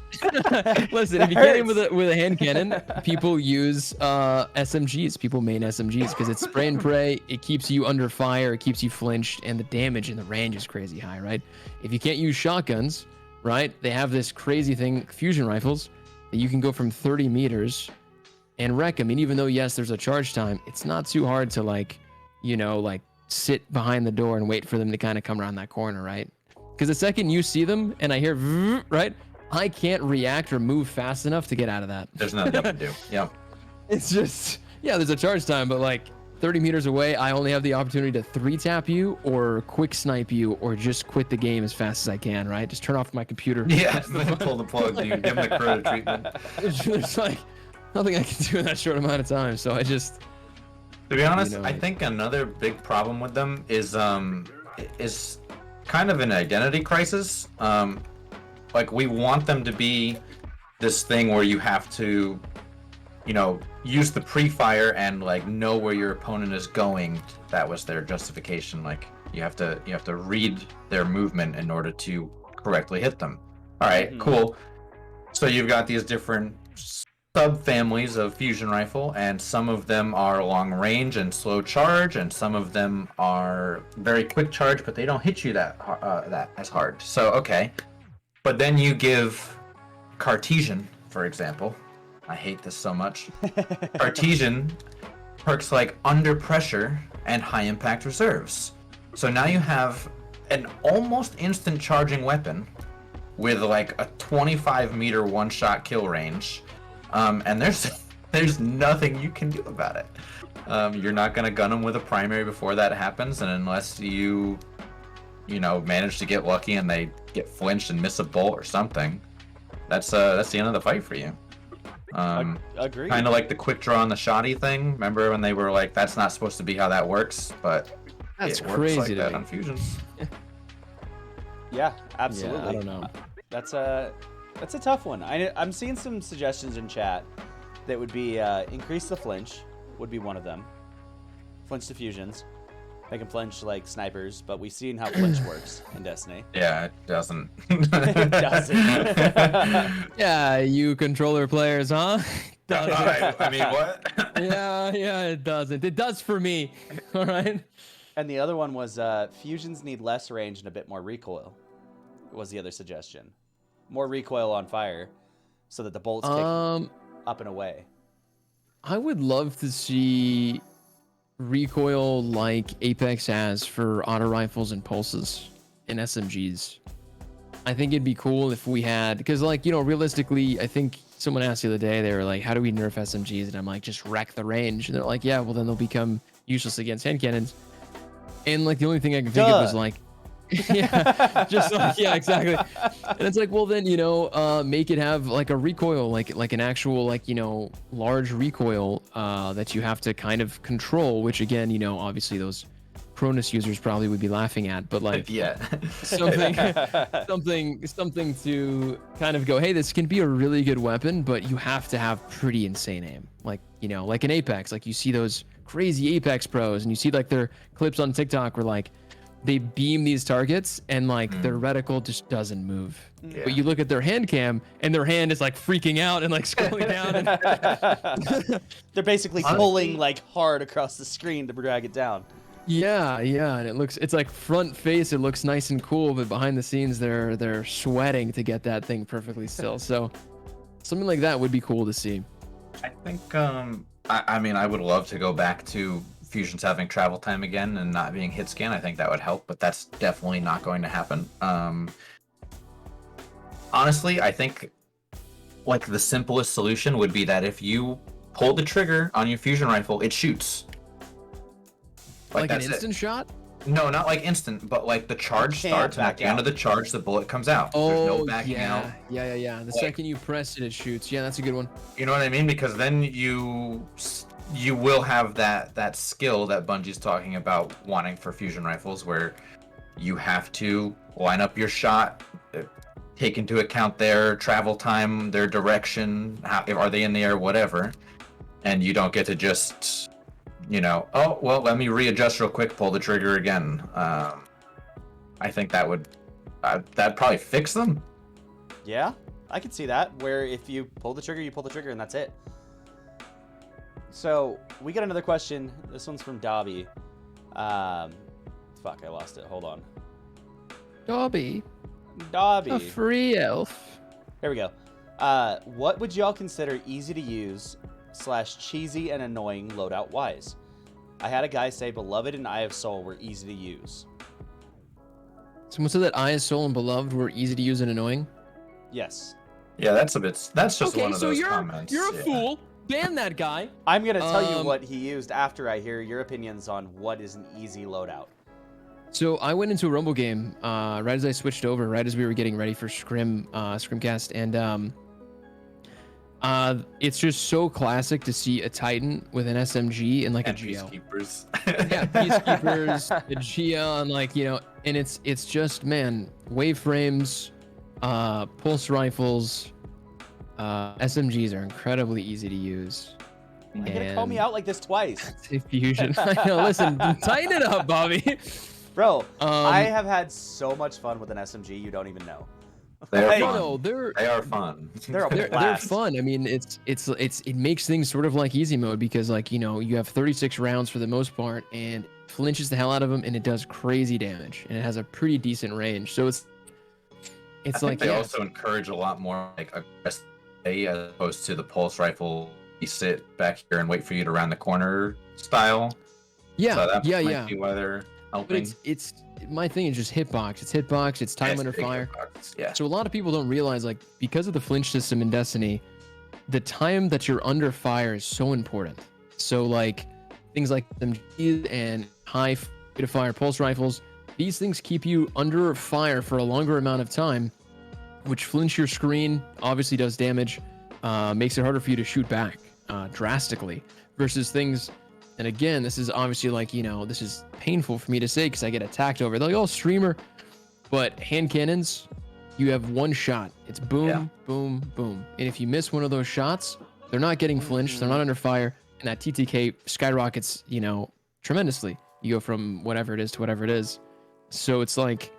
Listen, if you can't aim with a hand cannon, people use SMGs. People main SMGs because it's spray and pray. It keeps you under fire. It keeps you flinched, and the damage and the range is crazy high, right? If you can't use shotguns, right? They have this crazy thing, fusion rifles, that you can go from 30 meters and wreck. I mean, even though yes, there's a charge time, it's not too hard to, like, you know, like, sit behind the door and wait for them to kind of come around that corner, right? Because the second you see them and I hear right, I can't react or move fast enough to get out of that. There's nothing you can do. Yeah. It's just, yeah, there's a charge time, but like 30 meters away, I only have the opportunity to 3-tap you or quick snipe you or just quit the game as fast as I can, right? Just turn off my computer. Yeah, pull the plug, dude. Give him the corona treatment. There's like nothing I can do in that short amount of time. So I just. To be honest, I think another big problem with them is kind of an identity crisis. Like we want them to be this thing where you have to, use the pre-fire and like know where your opponent is going. That was their justification. Like you have to read their movement in order to correctly hit them. All right, cool. So you've got these different subfamilies of fusion rifle, and some of them are long range and slow charge, and some of them are very quick charge, but they don't hit you that as hard. So okay, but then you give Cartesian, for example. I hate this so much. Cartesian perks like under pressure and high impact reserves. So now you have an almost instant charging weapon with like a 25-meter one-shot kill range. And there's nothing you can do about it. You're not gonna gun them with a primary before that happens, and unless you manage to get lucky and they get flinched and miss a bolt or something, that's the end of the fight for you. Agreed. Kind of like the quick draw on the shoddy thing. Remember when they were like, "That's not supposed to be how that works," but that's it crazy works like to that me. on fusions. Yeah, absolutely. Yeah, I don't know. That's a tough one. I'm seeing some suggestions in chat that would be increase the flinch would be one of them. Flinch diffusions. Make them flinch like snipers, but we've seen how flinch works in Destiny. Yeah, it doesn't. It doesn't. Yeah, you controller players, huh? I mean, what? Yeah, it doesn't. It does for me. All right. And the other one was fusions need less range and a bit more recoil. Was the other suggestion. More recoil on fire, so that the bolts kick up and away. I would love to see recoil like Apex has for auto rifles and pulses in SMGs. I think it'd be cool if we had, because realistically, I think someone asked the other day, they were like, how do we nerf SMGs? And I'm like, just wreck the range. And they're like, yeah, well then they'll become useless against hand cannons. And like the only thing I can think of was like, yeah, just like, yeah, exactly. And it's like, well then, make it have like a recoil, like an actual large recoil that you have to kind of control, which again, obviously those Cronus users probably would be laughing at, but like yeah, something to kind of go, hey, this can be a really good weapon, but you have to have pretty insane aim. Like an Apex, like you see those crazy Apex pros and you see like their clips on TikTok where like they beam these targets and like their reticle just doesn't move. Yeah. But you look at their hand cam and their hand is like freaking out and like scrolling down. And they're basically pulling like hard across the screen to drag it down. Yeah, and it's like front face, it looks nice and cool, but behind the scenes they're sweating to get that thing perfectly still. So something like that would be cool to see. I think I mean I would love to go back to fusions having travel time again and not being hit scan. I think that would help, but that's definitely not going to happen. Honestly, I think like the simplest solution would be that if you pull the trigger on your fusion rifle, it shoots. Like an instant shot? No, not like instant, but like the charge starts, and at the end of the charge, the bullet comes out. There's no backing out. Yeah. The second you press it, it shoots. Yeah, that's a good one. You know what I mean? Because then you will have that skill that Bungie's talking about wanting for fusion rifles, where you have to line up your shot, take into account their travel time, their direction, are they in the air, whatever, and you don't get to just oh well, let me readjust real quick, pull the trigger again. I think that'd probably fix them. Yeah, I could see that, where if you pull the trigger, you pull the trigger and that's it. So we got another question. This one's from Dobby. Fuck, I lost it. Hold on. Dobby. A free elf. Here we go. What would y'all consider easy to use / cheesy and annoying loadout wise? I had a guy say Beloved and Eye of Soul were easy to use. Someone said that Eye of Soul and Beloved were easy to use and annoying? Yes. Yeah, that's just okay, one of so those comments. You're a fool. ban that guy. I'm gonna tell you what he used after I hear your opinions on what is an easy loadout. So I went into a Rumble game right as I switched over, right as we were getting ready for ScrimCast, and it's just so classic to see a Titan with an SMG and like And a GL. Peacekeepers. Yeah, Peacekeepers, a GL, and like, you know, and it's just, man, wave frames, pulse rifles, SMGs are incredibly easy to use. You're gonna call me out like this twice. Fusion. I know, listen, tighten it up, Bobby. Bro, I have had so much fun with an SMG you don't even know. They are Like, fun. No, They are fun. They're a they're blast. fun. I mean, it makes things sort of like easy mode because, like, you know, you have 36 rounds for the most part, and flinches the hell out of them, and it does crazy damage, and it has a pretty decent range. So it's I think like, they yeah, also encourage a lot more like aggressive play as opposed to the pulse rifle. You sit back here and wait for you to round the corner style. So yeah, that yeah, might yeah. be why they're But helping. it's my thing is just hitbox. It's hitbox. It's time Yes, under big fire. hitbox, yeah. So a lot of people don't realize, like, because of the flinch system in Destiny, the time that you're under fire is so important. So like things like SMGs and high rate of fire pulse rifles, these things keep you under fire for a longer amount of time, which flinch your screen, obviously does damage, makes it harder for you to shoot back drastically, versus things. And again, this is obviously, like, you know, this is painful for me to say because I get attacked over. They're like, oh, streamer. But hand cannons, you have one shot. It's boom, Yeah. boom, boom. And if you miss one of those shots, they're not getting flinched. They're not under fire. And that TTK skyrockets, you know, tremendously. You go from whatever it is to whatever it is. So it's like,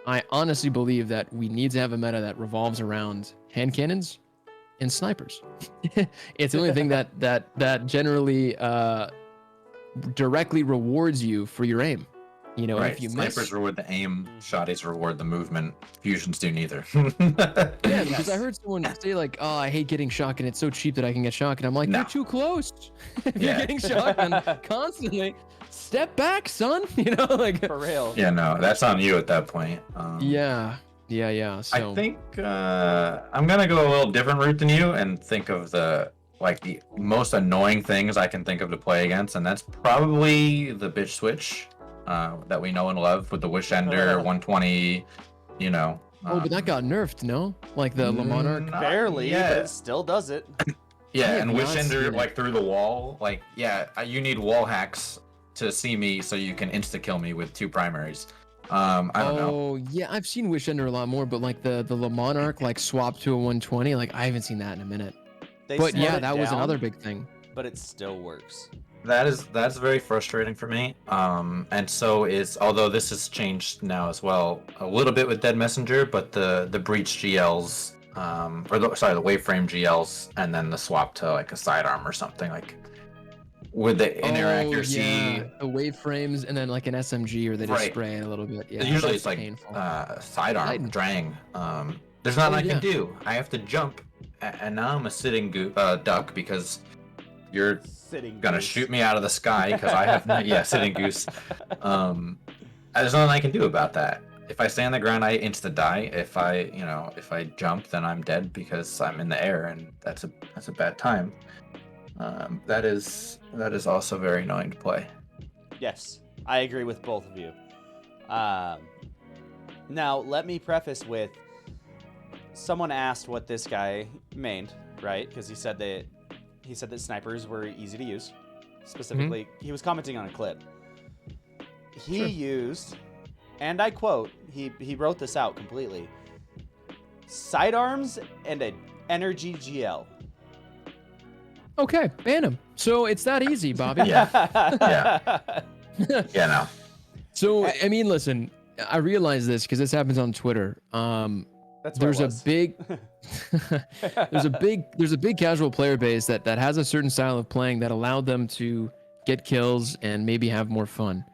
I honestly believe that we need to have a meta that revolves around hand cannons and snipers. It's the only thing that generally directly rewards you for your aim. You know, Right. if you Snipers miss, reward the aim, shotties reward the movement. Fusions do neither. yeah, because I heard someone say, like, oh, I hate getting shotgun. It's so cheap that I can get shotgun. I'm like, No. you're too close. If Yeah. you're getting shotgun constantly, step back, son. You know, like, For real. Yeah, no, that's on you at that point. yeah. So I think I'm gonna go a little different route than you and think of the most annoying things I can think of to play against, and that's probably the bitch switch that we know and love with the Wish Ender 120. You know. oh, but that got nerfed, no? Like the Le Monarch. not Barely, yet. but it still does it. I Yeah, have and not Wish Ender seen it. like through the wall. Like, yeah, you need wall hacks to see me so you can insta kill me with 2 primaries. I don't know. Oh, yeah, I've seen Wish Ender a lot more, but like the Le Monarch like swapped to a 120, like I haven't seen that in a minute. They But slowed yeah, it that was down, another big thing. But it still works. That's very frustrating for me. And so is, although this has changed now as well a little bit with Dead Messenger, but the breach GLs, the waveframe GLs, and then the swap to like a sidearm or something, like with the inner accuracy. Yeah, the wave frames and then like an SMG, or they just Right. spray it a little bit. Yeah, Usually that's it's like painful. sidearm Titan. drang. There's nothing Oh, I yeah. can do. I have to jump, and now I'm a sitting duck because you're Sitting gonna goose. shoot me out of the sky because I have sitting goose. There's nothing I can do about that. If I stay on the ground, I insta die. If I jump, then I'm dead because I'm in the air, and that's a bad time. That is also very annoying to play. Yes, I agree with both of you. Now, let me preface with, someone asked what this guy mained, right? Because he said that snipers were easy to use. Specifically, he was commenting on a clip. He Sure. used, and I quote, he wrote this out completely, sidearms and an energy GL. Okay, ban him. So it's that easy, Bobby. Yeah. Yeah, no. So I mean, listen, I realize this because this happens on Twitter. That's what There's it a was. big there's a big casual player base that has a certain style of playing that allowed them to get kills and maybe have more fun.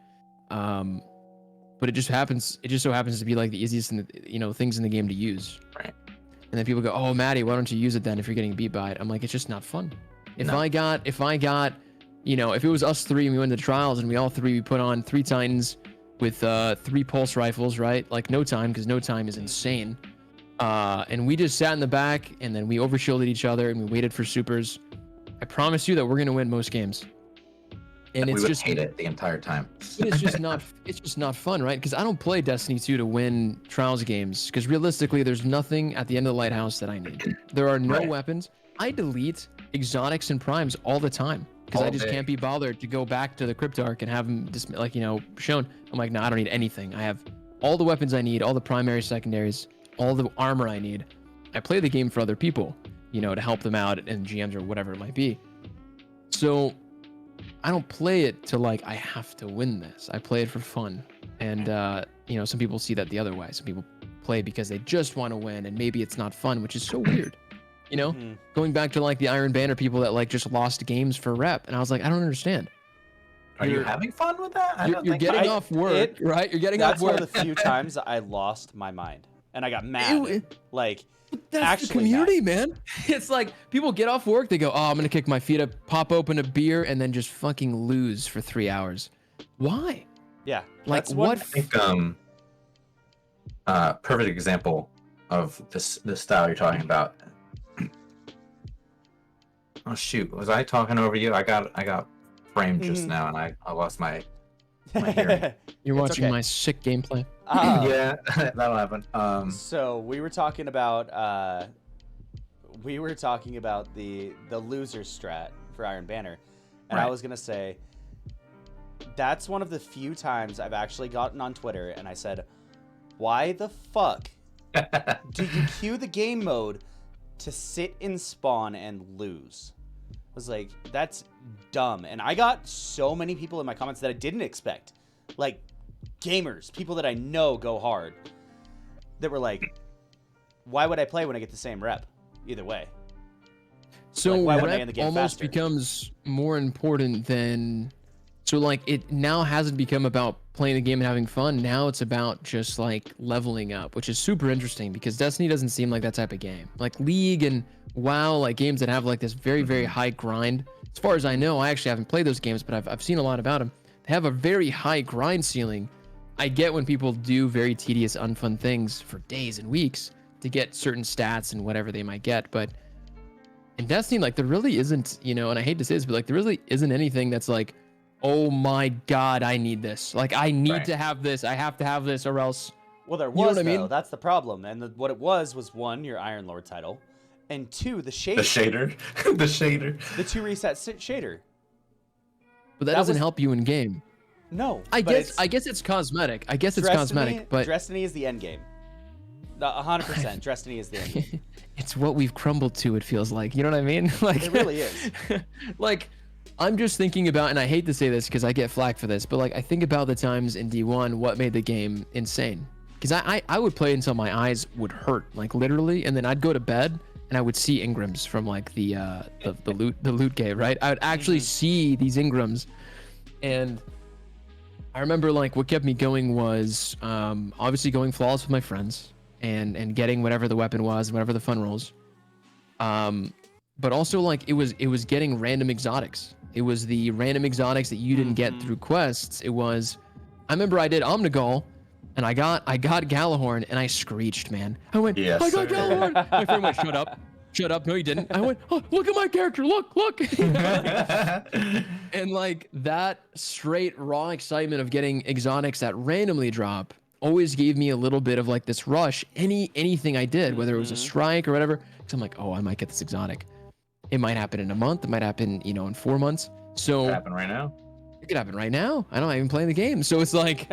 But it just so happens to be like the easiest things in the game to use. Right. And then people go, "Oh, Matty, why don't you use it then if you're getting beat by it?" I'm like, it's just not fun. If No. I got if it was us 3 and we went to trials and we put on 3 Titans with 3 pulse rifles, right? Like no time, because no time is insane. And we just sat in the back and then we overshielded each other and we waited for supers. I promise you that we're gonna win most games. And we it's would just hate it the entire time. but it's just not fun, right? Because I don't play Destiny 2 to win Trials games. Because realistically, there's nothing at the end of the lighthouse that I need. There are no Right. weapons. I delete exotics and primes all the time because I All just day. can't be bothered to go back to the Cryptarch and have them just like shown. I'm like, no, I don't need anything. I have all the weapons I need, all the primary, secondaries, all the armor I need. I play the game for other people, to help them out and GMs or whatever it might be. So I don't play it to like, I have to win this. I play it for fun. And, some people see that the other way. Some people play because they just want to win and maybe it's not fun, which is so weird. Going back to like the Iron Banner people that like just lost games for rep. And I was like, I don't understand. Are you having fun with that? You're getting off work, right? You're getting off That's one work. of the few times I lost my mind and I got mad. That's actually the community, man. It's like people get off work, they go, oh, I'm gonna kick my feet up, pop open a beer, and then just fucking lose for 3 hours. Why? Yeah. Like that's what? I think perfect example of this style you're talking about. Oh shoot, was I talking over you? I got framed just now and I lost my hearing. You're It's watching okay. my sick gameplay. Yeah, that'll happen. So we were talking about the loser strat for Iron Banner, and I Right. was gonna say that's one of the few times I've actually gotten on Twitter and I said, why the fuck do you queue the game mode to sit in spawn and lose? I was like, that's dumb. And I got so many people in my comments that I didn't expect, like gamers, people that I know go hard, that were like, why would I play when I get the same rep either way? So Like, why wouldn't I end the rep game almost faster? becomes more important than. So like it now hasn't become about playing the game and having fun. Now it's about just like leveling up, which is super interesting because Destiny doesn't seem like that type of game. Like League and WoW, like games that have like this very, very high grind. As far as I know, I actually haven't played those games, but I've seen a lot about them. They have a very high grind ceiling. I get when people do very tedious, unfun things for days and weeks to get certain stats and whatever they might get, but in Destiny, like there really isn't, and I hate to say this, but like there really isn't anything that's like, oh my god, I need this. Like I need Right. to have this. I have to have this or else. Well, there You know was, what I though. mean? That's the problem. And what it was one, your Iron Lord title, and two, the shader. The shader. The shader. The 2 reset shader. But that That doesn't was- help you in game. No. I but guess it's cosmetic. I guess it's cosmetic, but Destiny is the end game. 100%. Destiny is the end game. it's what we've crumbled to, it feels like. You know what I mean? Like It really is. like I'm just thinking about, and I hate to say this because I get flack for this, but like I think about the times in D1 what made the game insane. Because I would play until my eyes would hurt, like literally, and then I'd go to bed and I would see Ingrams from like the loot cave, right? I would actually see these Ingrams, and I remember like what kept me going was obviously going flawless with my friends and getting whatever the weapon was, whatever the fun rolls. But also like it was getting random exotics. It was the random exotics that you didn't get through quests. It was, I remember I did Omnigul and I got Galahorn and I screeched, man. I went, Yes, I got sir. Galahorn. My friend went, shut up. Shut up. No, you didn't. I went, oh, look at my character. Look. And like that straight raw excitement of getting exotics that randomly drop always gave me a little bit of like this rush. Anything I did, whether it was a strike or whatever, because I'm like, oh, I might get this exotic. It might happen in a month. It might happen, in 4 months. So Could happen right now. it could happen right now. I don't even play the game. So it's like,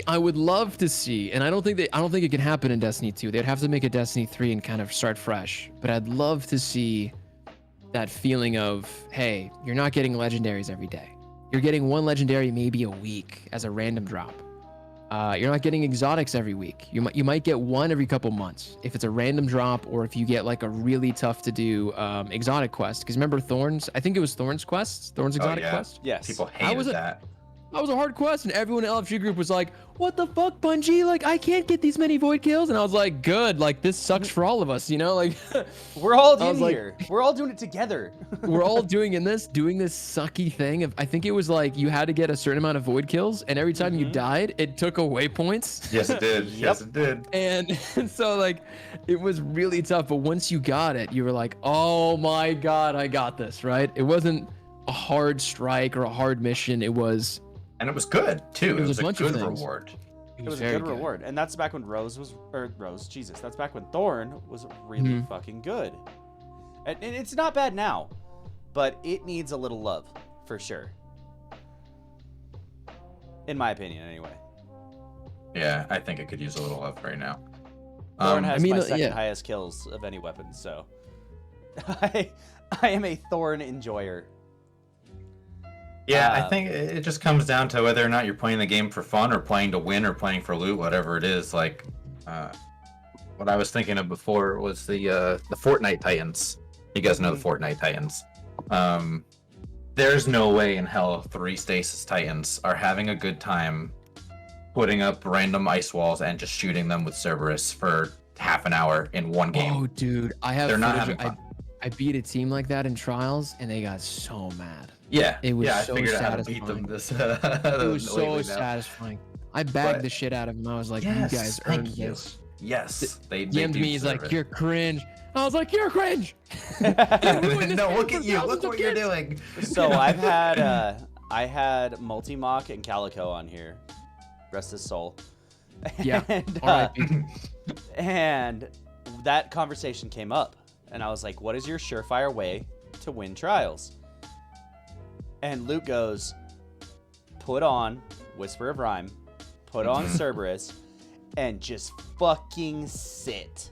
I would love to see, and I don't think it can happen in Destiny 2. They'd have to make a Destiny 3 and kind of start fresh. But I'd love to see that feeling of, hey, you're not getting legendaries every day. You're getting one legendary maybe a week as a random drop. You're not getting exotics every week. You might get one every couple months if it's a random drop or if you get like a really tough to do exotic quest. Because remember Thorns? I think it was Thorns quests. Thorns exotic yeah. quest. Yes. People How was hated it? that. that was a hard quest, and everyone in the LFG group was like, what the fuck, Bungie? Like, I can't get these many void kills. And I was like, good, like, this sucks for all of us, you know? Like, we're all in here. We're all doing it together. We're all doing this sucky thing of, I think it was like you had to get a certain amount of void kills, and every time you died, it took away points. Yes, it did. Yes, it did. And so, like, it was really tough, but once you got it, you were like, oh my God, I got this, right? It wasn't a hard strike or a hard mission. It was... And it was good, too. It was a bunch good of things. reward. It was a good reward. And that's back when that's back when Thorn was really fucking good. And it's not bad now, but it needs a little love, for sure. In my opinion, anyway. Yeah, I think it could use a little love right now. Thorn has my second highest kills of any weapon, so... I am a Thorn enjoyer. Yeah, I think it just comes down to whether or not you're playing the game for fun or playing to win or playing for loot, whatever it is. Like, what I was thinking of before was the Fortnite Titans. You guys know the Fortnite Titans. There's no way in hell 3 Stasis Titans are having a good time putting up random ice walls and just shooting them with Cerberus for half an hour in one game. Oh, dude, I have. They're not having fun. I beat a team like that in trials, and they got so mad. Yeah, it was so I figured satisfying. out how to beat them this. It was so satisfying. I bagged the shit out of him. I was like, yes, you guys earned this. Yes, they DM'd me. He's like, you're cringe. I was like, you're cringe. No, look at you. Look what you're doing. So I had Multi-Mock and Calico on here. Rest his soul. Yeah. And that conversation came up. And I was like, what is your surefire way to win trials? And Luke goes, put on Whisper of Rhyme, put on Cerberus, and just fucking sit.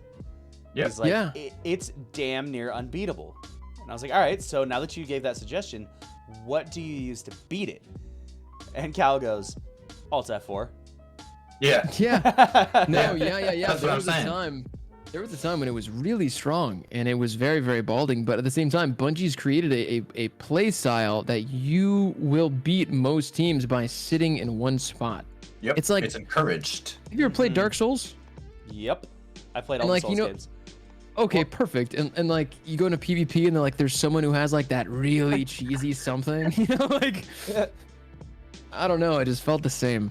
Yep. He's like, it's damn near unbeatable. And I was like, all right, so now that you gave that suggestion, what do you use to beat it? And Cal goes, Alt F4. Yeah. Yeah. No, yeah. That's what I'm saying. There was a time when it was really strong and it was very, very balding, but at the same time, Bungie's created a play style that you will beat most teams by sitting in one spot. Yep. It's like, it's encouraged. Have you ever played Dark Souls? Yep. I played all the Souls games. Okay, perfect. And like you go into PvP and they're like, there's someone who has like that really cheesy something, you know, like I don't know. I just felt the same.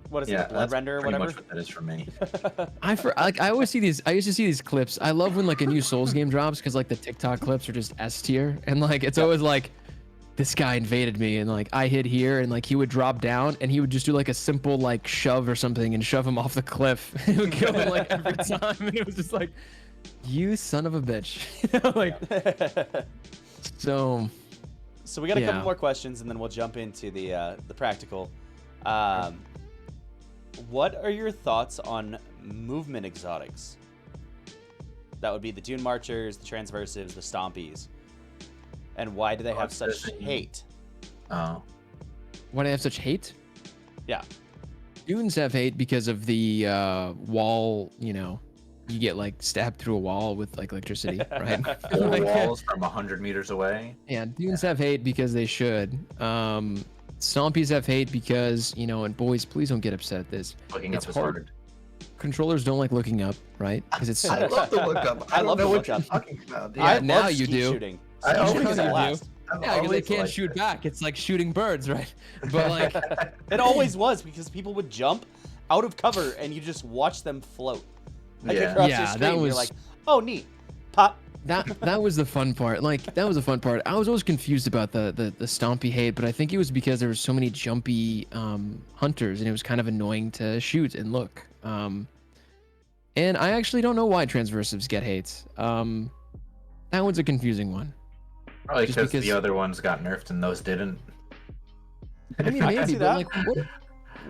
What is it, Blood Render or whatever? Much what that is for me. I always see these. I used to see these clips. I love when like a new Souls game drops because like the TikTok clips are just S tier, and like it's always like, this guy invaded me, and like I hid here, and like he would drop down, and he would just do like a simple like shove or something, and shove him off the cliff. It would kill him like every time, and it was just like, you son of a bitch, you know, like. So we got a couple more questions, and then we'll jump into the practical. What are your thoughts on movement exotics? That would be the Dune Marchers, the Transversives, the Stompies. And why do they have such hate? Why do they have such hate? Yeah. Dunes have hate because of the wall, you know, you get like stabbed through a wall with like electricity, right? 4 walls from 100 meters away. Yeah, Dunes have hate because they should. Stompies have hate because, you know, and boys, please don't get upset at this. Looking up is hard. Controllers don't like looking up, right? Because it's. I love to look up. I love to look up. Talking about. Yeah, now you do. Shooting. I always do. Yeah, because they can't shoot back. It's like shooting birds, right? But like, it always was because people would jump out of cover and you just watch them float. Like across your screen. That was. You're like, oh, neat. Pop. That was the fun part. Like that was the fun part. I was always confused about the stompy hate, but I think it was because there were so many jumpy hunters, and it was kind of annoying to shoot and look. And I actually don't know why transversives get hates. That one's a confusing one. Probably because the other ones got nerfed and those didn't. I mean, maybe, but like,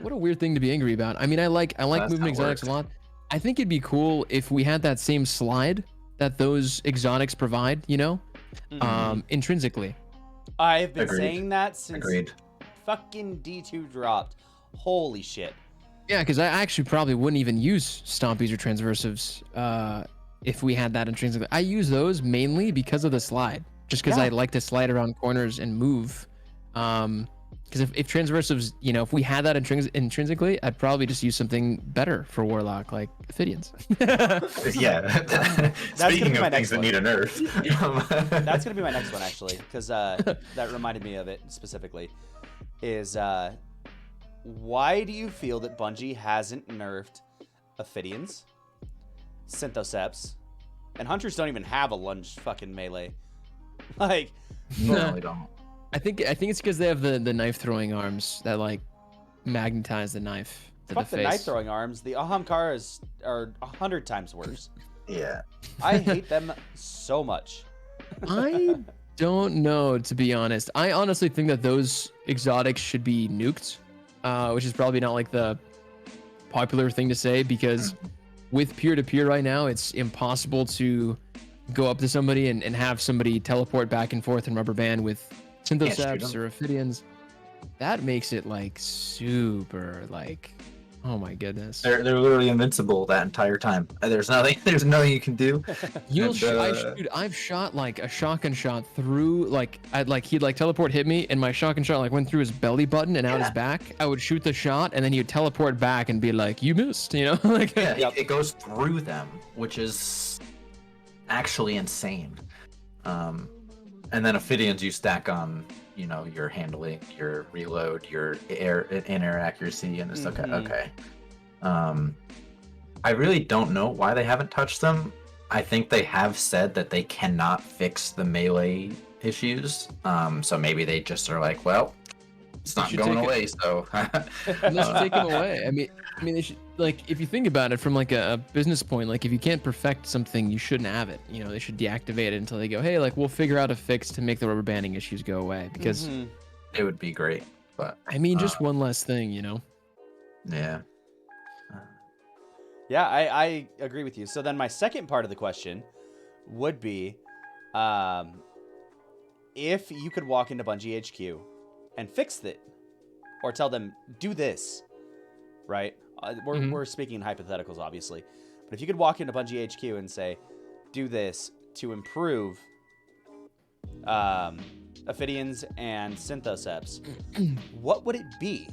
what a weird thing to be angry about. I mean, I like movement exotics a lot. I think it'd be cool if we had that same slide that those exotics provide, you know, intrinsically. I've been saying that since fucking D2 dropped. Holy shit. Yeah, because I actually probably wouldn't even use Stompies or Transversives if we had that intrinsically. I use those mainly because of the slide, just because I like to slide around corners and move. And Because if Transversives, if we had that intrinsically, I'd probably just use something better for Warlock, like Ophidians. Yeah. Speaking of things that need a nerf. That's going to be my next one, actually, because that reminded me of it specifically. Is why do you feel that Bungie hasn't nerfed Ophidians, Synthoceps, and Hunters don't even have a lunge fucking melee? Like, no, they don't. I think it's because they have the knife throwing arms that like magnetize the knife to fuck the the face. knife throwing arms. The Ahamkaras are 100 times worse. Yeah. I hate them so much. I don't know, to be honest. I honestly think that those exotics should be nuked, which is probably not like the popular thing to say, because with peer-to-peer right now, it's impossible to go up to somebody and have somebody teleport back and forth and rubber band with Synthoceps or Ophidians. That makes it like super like, oh my goodness. They're literally invincible that entire time. There's nothing you can do. I've shot like a shotgun shot through he'd like teleport hit me and my shotgun shot like went through his belly button and out his back. I would shoot the shot and then he'd teleport back and be like, you missed, like it goes through them, which is actually insane. And then Ophidians you stack on, your handling, your reload, your in-air accuracy, and it's okay. I really don't know why they haven't touched them. I think they have said that they cannot fix the melee issues. So maybe they just are like, well, it's not going away, so let's take them away. I mean, they should, like, if you think about it from like a business point, like if you can't perfect something, you shouldn't have it. They should deactivate it until they go, hey, like we'll figure out a fix to make the rubber banding issues go away, because it would be great. But I mean, just one less thing, Yeah. Yeah, I agree with you. So then my second part of the question would be, if you could walk into Bungie HQ and fix it, or tell them, do this, right? We're speaking hypotheticals, obviously. But if you could walk into Bungie HQ and say, do this to improve Ophidians and Synthoceps, what would it be?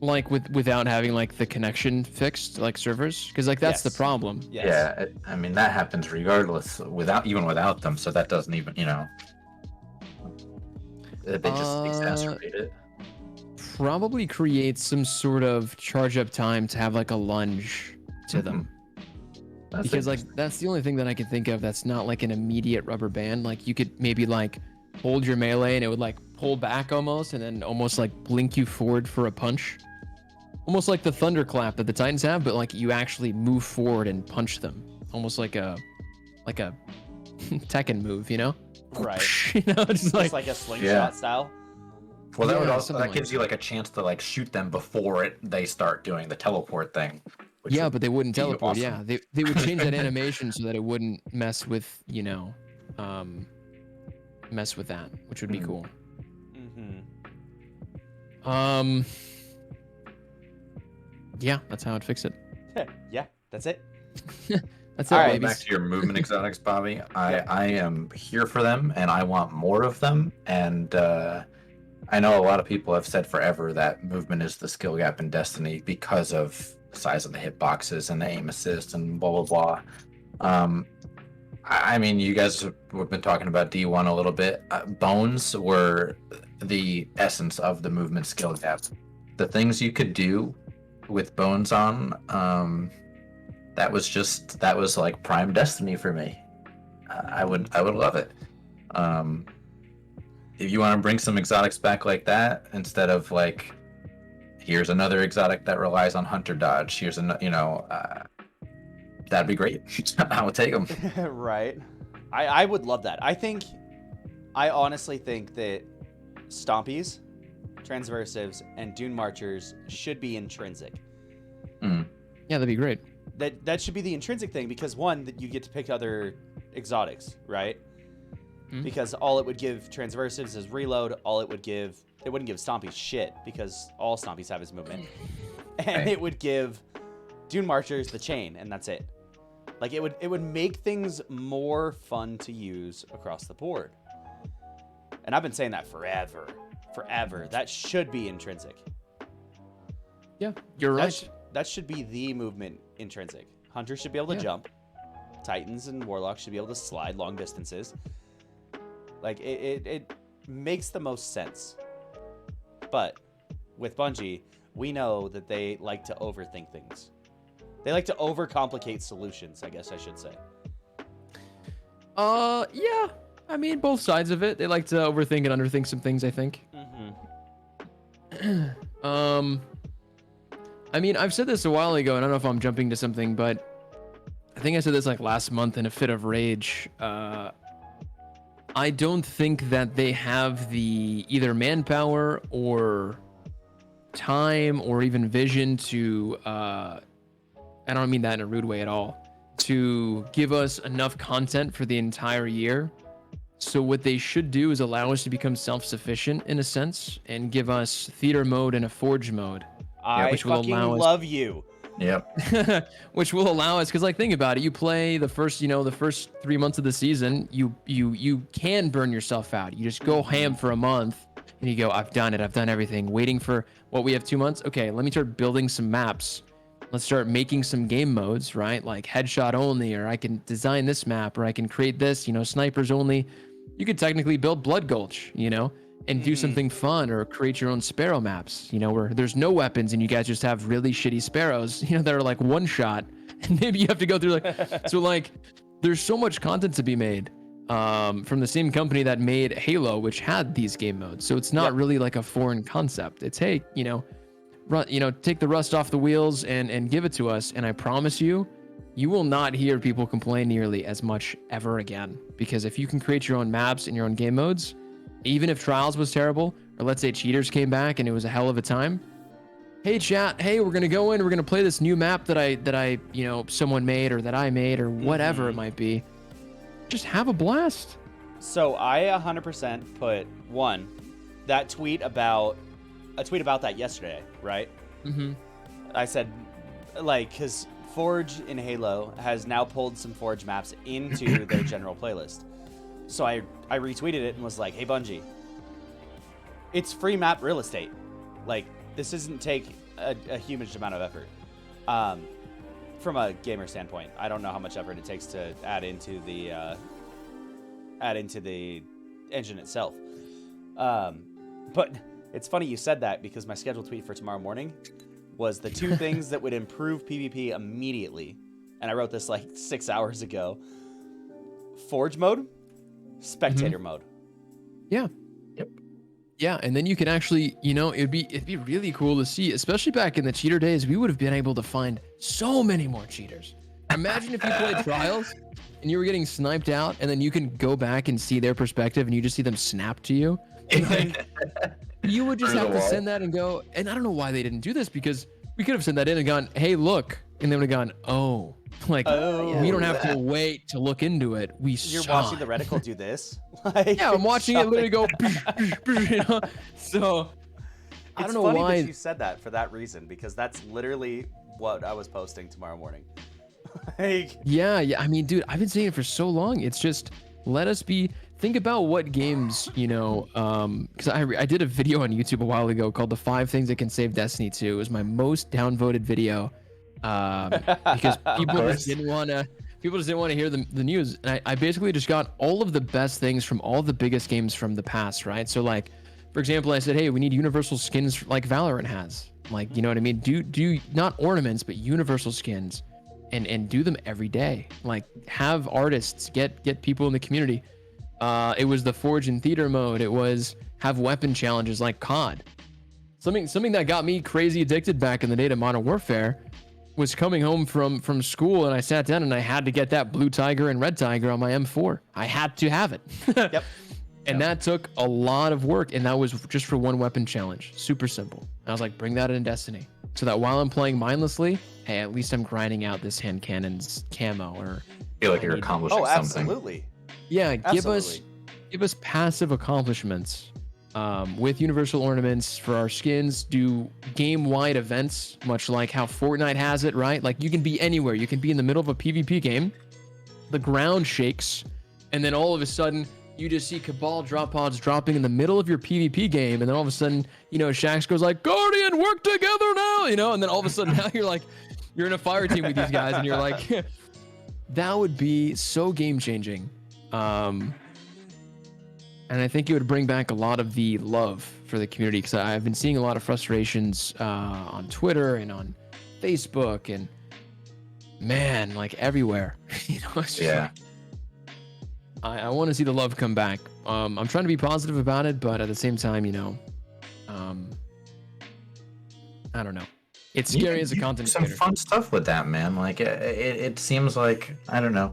Like without having like the connection fixed, like servers, because like that's the problem. Yes. Yeah, I mean that happens regardless, without them. So that doesn't even, they just exacerbate it. Probably create some sort of charge up time to have like a lunge to them. Because like that's the only thing that I can think of that's not like an immediate rubber band. Like you could maybe like hold your melee and it would like pull back almost, and then almost like blink you forward for a punch. Almost like the thunderclap that the Titans have, but like you actually move forward and punch them. Almost like a Tekken move, Right. Just like a slingshot style. Well, that would also gives you like a chance to like shoot them before they start doing the teleport thing. Yeah, but they wouldn't teleport. Awesome. Yeah, they would change that animation so that it wouldn't mess with mess with that, which would be cool. Yeah, that's how I'd fix it. Yeah, that's it. That's it. All All right, right, back to your movement exotics, Bobby. I am here for them, and I want more of them. And I know a lot of people have said forever that movement is the skill gap in Destiny because of the size of the hitboxes and the aim assist and blah blah blah. I mean, you guys have been talking about D1 a little bit. Bones were the essence of the movement skill gap. The things you could do with Bones on, that was like prime Destiny for me. I would love it. If you want to bring some exotics back like that, instead of like, here's another exotic that relies on hunter dodge. Here's that'd be great. I would take them. Right. I would love that. I honestly think that Stompies, Transversives, and Dune Marchers should be intrinsic. Yeah, that'd be great. That should be the intrinsic thing, because one, that you get to pick other exotics, right? Because all it would give Transversives is reload. It wouldn't give Stompies shit, because all Stompies have is movement. And it would give Dune Marchers the chain, and that's it. Like, it would make things more fun to use across the board. And I've been saying that forever. That should be intrinsic. Yeah, you're right. That should be the movement intrinsic. Hunters should be able to jump. Titans and Warlocks should be able to slide long distances. Like, it makes the most sense. But with Bungie, we know that they like to overthink things. They like to overcomplicate solutions, I guess I should say. Yeah. I mean, both sides of it. They like to overthink and underthink some things, I think. I mean, I've said this a while ago, and I don't know if I'm jumping to something, but I think I said this like last month in a fit of rage. I don't think that they have the either manpower or time or even vision to, I don't mean that in a rude way at all, to give us enough content for the entire year. So what they should do is allow us to become self-sufficient in a sense and give us theater mode and a forge mode. Which will allow us... love you. Yep. Which will allow us, because like think about it, you play the first 3 months of the season, you can burn yourself out. You just go ham for a month and you go, I've done it, I've done everything. Waiting for what we have 2 months. Okay, let me start building some maps. Let's start making some game modes, right? Like headshot only, or I can design this map, or I can create this, snipers only. You could technically build Blood Gulch, and do something fun, or create your own Sparrow maps, where there's no weapons and you guys just have really shitty Sparrows, that are like one shot, and maybe you have to go through so like, there's so much content to be made from the same company that made Halo, which had these game modes. So it's not really like a foreign concept. It's, hey, take the rust off the wheels and give it to us. And I promise you, you will not hear people complain nearly as much ever again. Because if you can create your own maps and your own game modes, even if Trials was terrible, or let's say Cheaters came back and it was a hell of a time, hey chat, hey, we're gonna go in, we're gonna play this new map that I someone made, or that I made, or whatever it might be. Just have a blast. So I 100% put a tweet about that yesterday, right? I said, because Forge in Halo has now pulled some Forge maps into their general playlist. So I retweeted it and was like, hey, Bungie, it's free map real estate. Like, this doesn't take a huge amount of effort. From a gamer standpoint, I don't know how much effort it takes to add into the engine itself. But it's funny you said that, because my scheduled tweet for tomorrow morning was the 2 things that would improve PvP immediately. And I wrote this like 6 hours ago. Forge mode, spectator mode. Yeah. Yep. Yeah, and then you can actually, it'd be really cool to see, especially back in the cheater days, we would have been able to find so many more cheaters. Imagine if you played Trials and you were getting sniped out, and then you can go back and see their perspective and you just see them snap to you. Like, you would just have to send that and go, and I don't know why they didn't do this, because we could have sent that in and gone, hey, look, and they would have gone, oh. Like, we don't have to wait to look into it. You're watching the reticle do this? Yeah, I'm watching it literally go. So, I don't know why. It's funny that you said that for that reason, because that's literally what I was posting tomorrow morning. Yeah. I mean, dude, I've been saying it for so long. It's just, let us be. Think about what games, because I did a video on YouTube a while ago called "The 5 Things That Can Save Destiny 2." It was my most downvoted video. Because people just didn't want to hear the news. And I basically just got all of the best things from all the biggest games from the past, right? So like, for example, I said, hey, we need universal skins like Valorant has. Like, you know what I mean? Do not ornaments, but universal skins, and do them every day. Like, have artists, get people in the community. It was the Forge and Theater mode. It was have weapon challenges like COD. Something that got me crazy addicted back in the day to Modern Warfare was coming home from school, and I sat down and I had to get that blue tiger and red tiger on my M4. I had to have it. Yep. And that took a lot of work, and that was just for one weapon challenge. Super simple. And I was like, bring that in Destiny, so that while I'm playing mindlessly, hey, at least I'm grinding out this hand cannon's camo, or feel like you're accomplishing something. Absolutely. Yeah, give us passive accomplishments. With universal ornaments for our skins, do game-wide events, much like how Fortnite has it, right? Like, you can be anywhere. You can be in the middle of a PvP game, the ground shakes, and then all of a sudden, you just see Cabal drop pods dropping in the middle of your PvP game, and then all of a sudden, Shaxx goes like, Guardian, work together now, and then all of a sudden now you're in a fire team with these guys, and you're like, that would be so game changing. And I think it would bring back a lot of the love for the community, because I've been seeing a lot of frustrations on Twitter and on Facebook, and man, like everywhere. It's just I want to see the love come back. I'm trying to be positive about it, but at the same time, I don't know. It's scary as a content creator. Some fun stuff with that, man. Like it seems like, I don't know,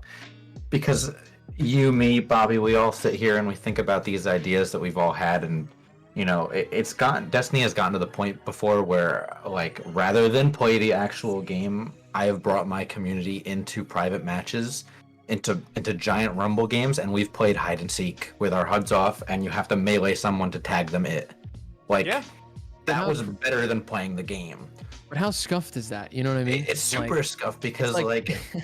because you, me, Bobby, we all sit here and we think about these ideas that we've all had, and Destiny has gotten to the point before where, like, rather than play the actual game, I have brought my community into private matches, into giant rumble games, and we've played hide and seek with our HUDs off, and you have to melee someone to tag them it. Like, that was better than playing the game. But how scuffed is that? You know what I mean? It's super scuffed, because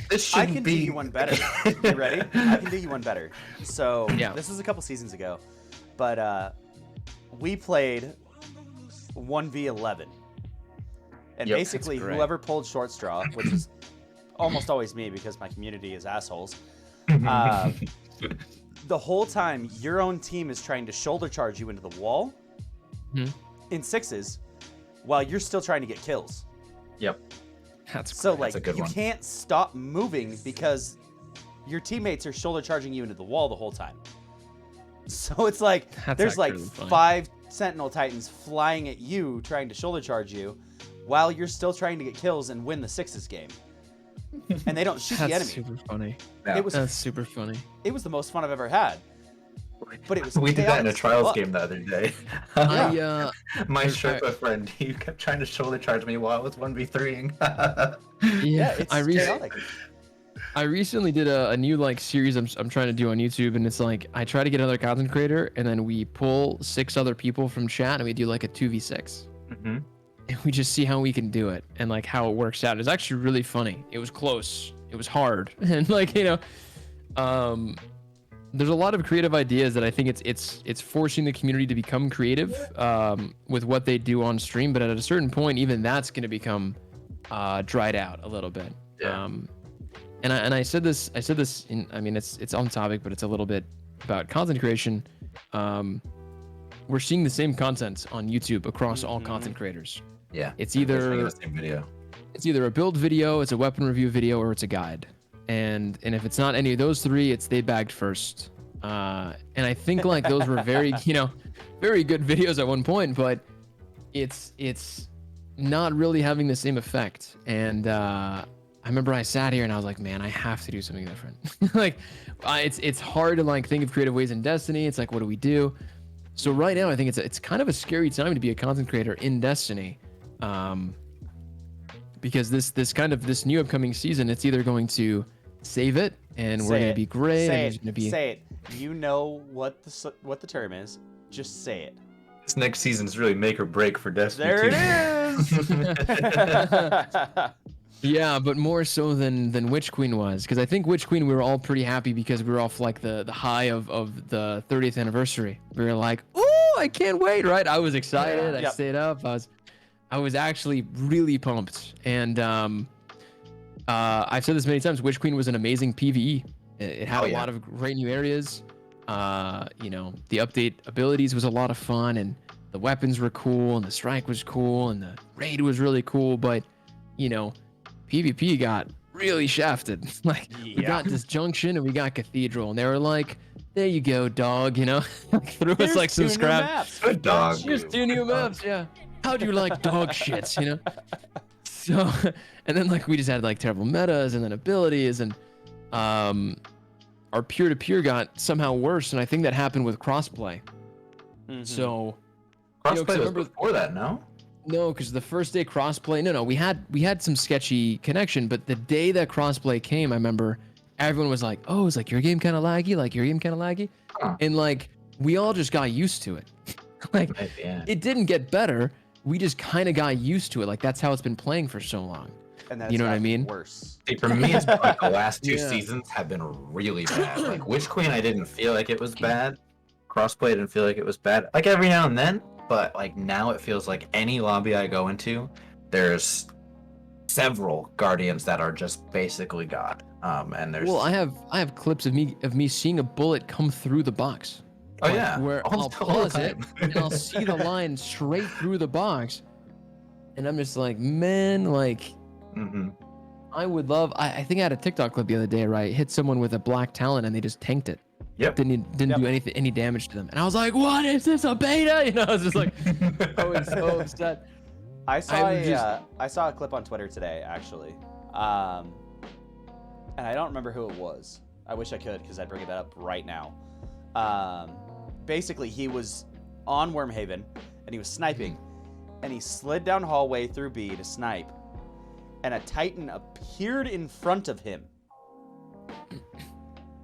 this shouldn't I can be... do you one better. You ready? I can do you one better. So this is a couple seasons ago, but we played 1v11, and basically whoever pulled short straw, which is almost always me because my community is assholes. The whole time, your own team is trying to shoulder charge you into the wall in sixes, while you're still trying to get kills. Yep. So like, you can't stop moving because your teammates are shoulder charging you into the wall the whole time. So it's like there's like 5 Sentinel Titans flying at you, trying to shoulder charge you, while you're still trying to get kills and win the sixes game. And they don't shoot the enemy. That's super funny. That's super funny. It was the most fun I've ever had. But it was we did that in a trials game the other day. My Sherpa friend, he kept trying to shoulder charge me while I was 1v3ing. It's chaotic. I recently did a new series I'm trying to do on YouTube, and it's like I try to get another content creator, and then we pull 6 other people from chat, and we do a 2v6. And we just see how we can do it, and how it works out. It's actually really funny. It was close. It was hard, and there's a lot of creative ideas that I think it's forcing the community to become creative with what they do on stream. But at a certain point, even that's going to become dried out a little bit. And I said this it's on topic, but it's a little bit about content creation. We're seeing the same content on YouTube across all content creators. It's either the same video. It's either a build video, it's a weapon review video, or it's a guide. And if it's not any of those 3, it's they bagged first. And I think those were very very good videos at one point, but it's not really having the same effect. And I remember I sat here and I was like, man, I have to do something different. It's hard to think of creative ways in Destiny. It's what do we do? So right now, I think it's kind of a scary time to be a content creator in Destiny, because this new upcoming season, it's either going to save it and we're going to be great. Say it. You know what the term is. Just say it. This next season's really make or break for Destiny. There it is. Yeah, but more so than Witch Queen was, because I think Witch Queen we were all pretty happy because we were off the high of the 30th anniversary. We were like, oh, I can't wait, right? I was excited. I stayed up. I was actually really pumped, and I've said this many times. Witch Queen was an amazing PvE. It had a lot of great new areas. The update abilities was a lot of fun, and the weapons were cool, and the strike was cool, and the raid was really cool. But PvP got really shafted. We got Disjunction and we got Cathedral, and they were like, there you go, dog, threw us some scrap. Good dog. Just 2 new maps, How do you like dog shits, So, and then we just had terrible metas and then abilities, and our peer-to-peer got somehow worse, and I think that happened with crossplay. So crossplay was before that, no? No, because the first day crossplay, no, we had some sketchy connection, but the day that crossplay came, I remember everyone was like, oh, it's your game kind of laggy, and we all just got used to it. It didn't get better, we just kind of got used to it. That's how it's been playing for so long. And then You it's know what I gotten mean? worse. See, for me, it's been like the last two Yeah. seasons have been really bad. Like Witch Queen, I didn't feel like it was bad. Crossplay didn't feel like it was bad. Like every now and then, but like now it feels like any lobby I go into, there's several guardians that are just basically God. And there's Well, I have clips of me seeing a bullet come through the box. oh yeah, Where all I'll the pause time. it and I'll see the line straight through the box, and I'm just like, man, like Mhm. I would love. I think I had a TikTok clip the other day, right? Hit someone with a black talon and they just tanked it. Yep. Didn't Yep. do any damage to them, and I was like, what is this, a beta? You know, I was just like, I was so upset. I saw would just- I saw a clip on Twitter today, actually, and I don't remember who it was. I wish I could, because I'd bring it up right now. Basically, he was on Wormhaven, and he was sniping, and he slid down hallway through B to snipe, and a Titan appeared in front of him.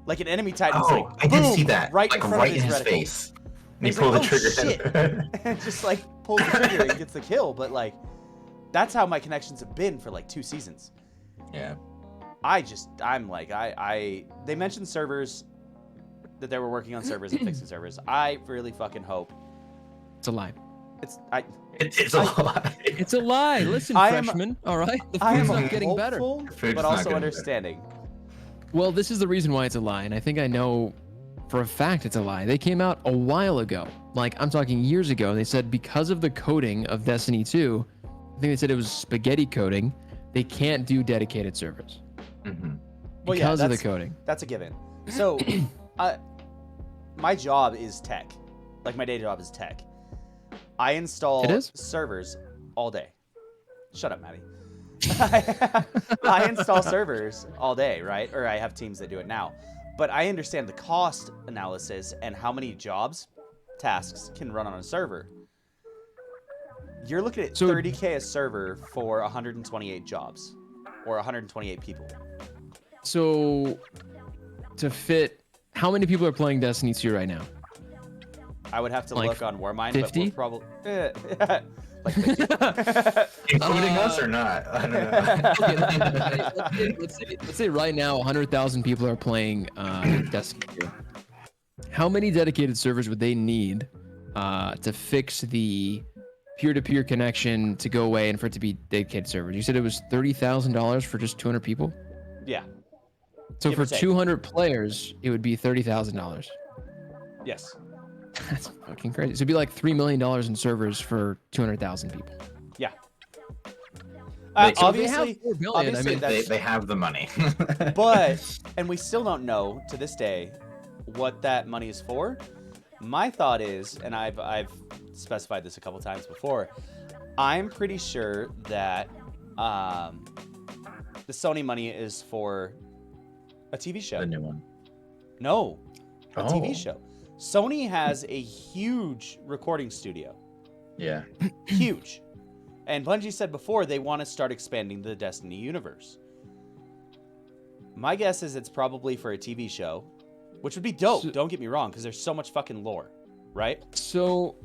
Like an enemy Titan was like, I did boom, see that. right in Like front right of in his his reticle. face. And he He's pulled like, the "Oh, trigger. and just like pulls the trigger and gets the kill. But like, that's how my connections have been for like 2 seasons. Yeah. I'm like, they mentioned servers, that they were working on servers and fixing servers. I really fucking hope It's a lie. it's It's a lie. It's a lie. Listen, I am- freshman. All right, the I food's am not getting better. hopeful, Food's but not also getting better. understanding. Well, this is the reason why it's a lie, and I think I know for a fact it's a lie. They came out a while ago, like I'm talking years ago, and they said because of the coding of Destiny 2, I think they said it was spaghetti coding, they can't do dedicated servers Mhm. Well, yeah, because of the that's- coding. That's a given. So, my job is tech. Like my day job is tech. I install It is? servers all day. Shut up, Maddie. I install servers all day, right? Or I have teams that do it now. But I understand the cost analysis and how many jobs, tasks can run on a server. You're looking at So- 30K a server for 128 jobs or 128 people. So, to fit, how many people are playing Destiny 2 right now? I would have to Like look on Warmind, 50? but we're probably like 50. Including us or not? I don't know. Okay, let's say right now 100,000 people are playing Destiny 2. How many dedicated servers would they need to fix the peer-to-peer connection to go away and for it to be dedicated servers? You said it was $30,000 for just 200 people? Yeah. So Give or for take. 200 players, it would be $30,000. Yes. That's fucking crazy. So it'd be like $3 million in servers for 200,000 people. Yeah. Wait, so they have Obviously, 4 billion. obviously I mean, that's- they have the money. but and we still don't know to this day what that money is for. My thought is, and I've specified this a couple times before, I'm pretty sure that the Sony money is for a TV show. the new one. No, a TV Oh. show. Sony has a huge recording studio. Yeah. Huge. And Bungie said before they want to start expanding the Destiny universe. My guess is it's probably for a TV show, which would be dope. So- Don't get me wrong, because there's so much fucking lore, right? So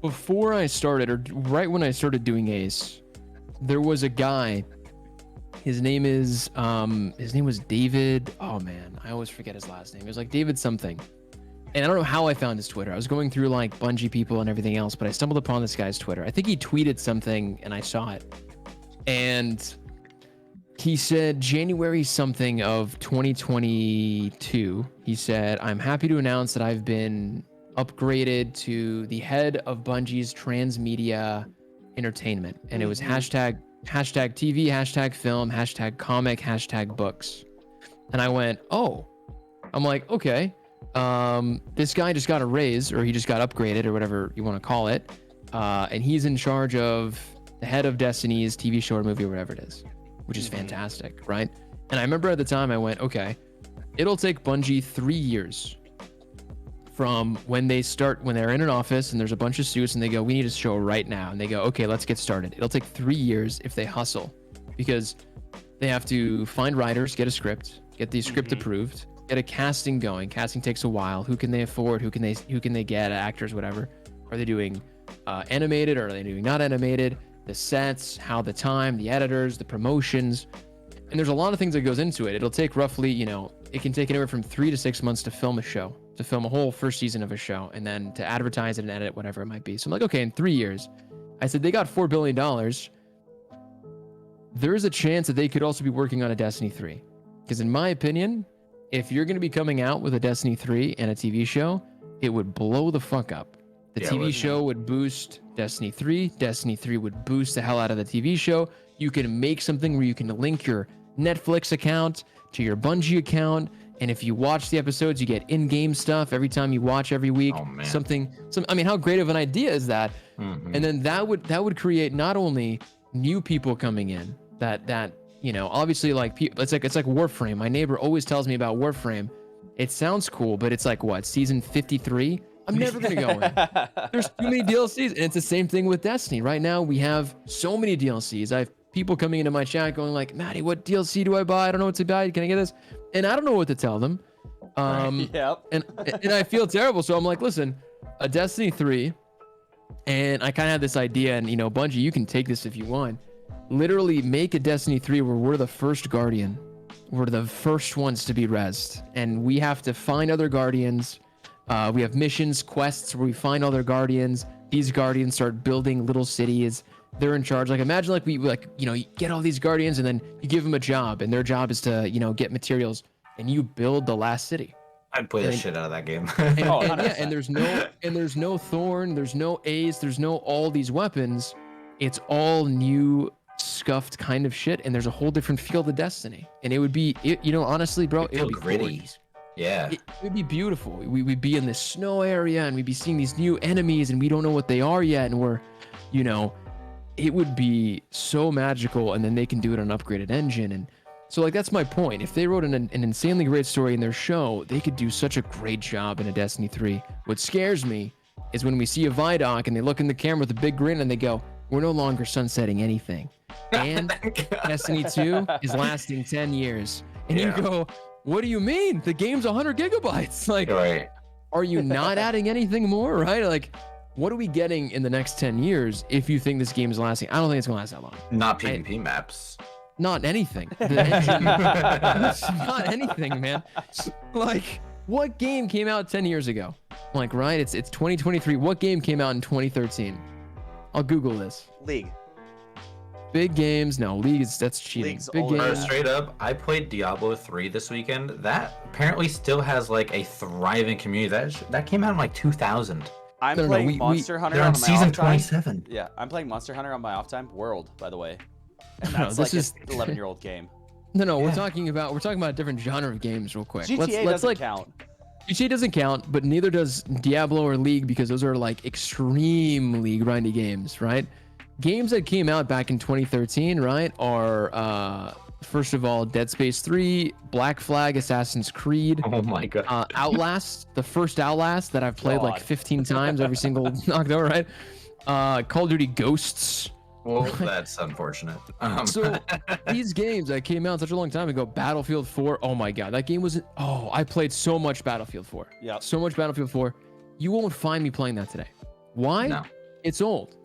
before I started, or right when I started doing Ace, there was a guy. His name was David. Oh man, I always forget his last name. It was like David something. And I don't know how I found his Twitter. I was going through like Bungie people and everything else, but I stumbled upon this guy's Twitter. I think he tweeted something and I saw it. And he said January something of 2022. He said, "I'm happy to announce that I've been upgraded to the head of Bungie's transmedia entertainment." And it was hashtag TV, hashtag film, hashtag comic, hashtag books. And I went, oh, I'm like, okay. This guy just got a raise, or he just got upgraded, or whatever you want to call it. And he's in charge of the head of Destiny's TV show or movie or whatever it is, which is fantastic, right? And I remember at the time I went, okay, it'll take Bungie 3 years from when they're in an office and there's a bunch of suits and they go, we need a show right now. And they go, okay, let's get started. It'll take 3 years if they hustle, because they have to find writers, get a script, get the script approved, get a casting going. Casting takes a while. Who can they afford? Who can they get? Actors, whatever. Are they doing animated, or are they doing not animated? the sets, how the time, the editors, the promotions. And there's a lot of things that goes into it. It'll take roughly, it can take anywhere from 3 to 6 months to film a show, to film a whole first season of a show, and then to advertise it and edit, whatever it might be. So I'm like, okay, in 3 years, I said, they got $4 billion. There is a chance that they could also be working on a Destiny 3. Because in my opinion, if you're going to be coming out with a Destiny 3 and a TV show, it would blow the fuck up. The TV show would boost Destiny 3. Destiny 3 would boost the hell out of the TV show. You can make something where you can link your Netflix account to your Bungie account. And if you watch the episodes, you get in-game stuff every time you watch every week. Oh, man. I mean, how great of an idea is that? Mm-hmm. And then that would create not only new people coming in, that obviously, like, it's like Warframe. My neighbor always tells me about Warframe. It sounds cool, but it's like, what, season 53? I'm never gonna go in. There's too many DLCs, and it's the same thing with Destiny. Right now, we have so many DLCs. I have people coming into my chat going like, Matty, what DLC do I buy? I don't know what to buy. Can I get this? And I don't know what to tell them. Yep. And I feel terrible. So I'm like, listen, a Destiny 3, and I kind of had this idea, and Bungie, you can take this if you want. Literally make a Destiny 3 where we're the first Guardian. We're the first ones to be rezzed, and we have to find other Guardians. We have missions, quests where we find other Guardians. These Guardians start building little cities. They're in charge. Like, imagine you get all these Guardians, and then you give them a job, and their job is to get materials, and you build the last city. I'd play the shit out of that game. and there's no Thorn, there's no Ace, there's no all these weapons. It's all new scuffed kind of shit, and there's a whole different feel to Destiny. And it would be, honestly, bro, it would be gritty. gorgeous. Yeah. It would be beautiful. We'd be in this snow area, and we'd be seeing these new enemies, and we don't know what they are yet, and we're, it would be so magical. And then they can do it on an upgraded engine. And so, like, that's my point. If they wrote an insanely great story in their show, they could do such a great job in a Destiny 3. What scares me is when we see a Vidoc and they look in the camera with a big grin and they go, we're no longer sunsetting anything. And Destiny 2 is lasting 10 years. And you go, what do you mean? The game's 100 gigabytes. Like, Right. Are you not adding anything more, right? Like, what are we getting in the next 10 years if you think this game is lasting? I don't think it's going to last that long. Not PvP maps. Not anything. The engine, not anything, man. Like, what game came out 10 years ago? Like, right? It's 2023. What game came out in 2013? I'll Google this. League. Big games. No, League that's cheating. League's Big older. games. Straight up, I played Diablo 3 this weekend. That apparently still has like a thriving community. That came out in like 2000. I'm No, no, playing Monster Hunter They're on on my season off time. 27. Yeah, I'm playing Monster Hunter on my off time. World, by the way. And No, that's this like is- an 11-year-old game. No, Yeah. we're talking about a different genre of games real quick. GTA doesn't count. GTA doesn't count, but neither does Diablo or League, because those are like extremely grindy games, right? Games that came out back in 2013, right, are first of all Dead Space 3, Black Flag, Assassin's Creed, Oh my god. Outlast, the first Outlast that I've played like God. 15 times every single October, right? Call of Duty Ghosts. Well, that's unfortunate. So these games that came out such a long time ago, Battlefield 4, oh my god, that game was, I played so much Battlefield 4. Yep. So much Battlefield 4. You won't find me playing that today. Why? No. It's old.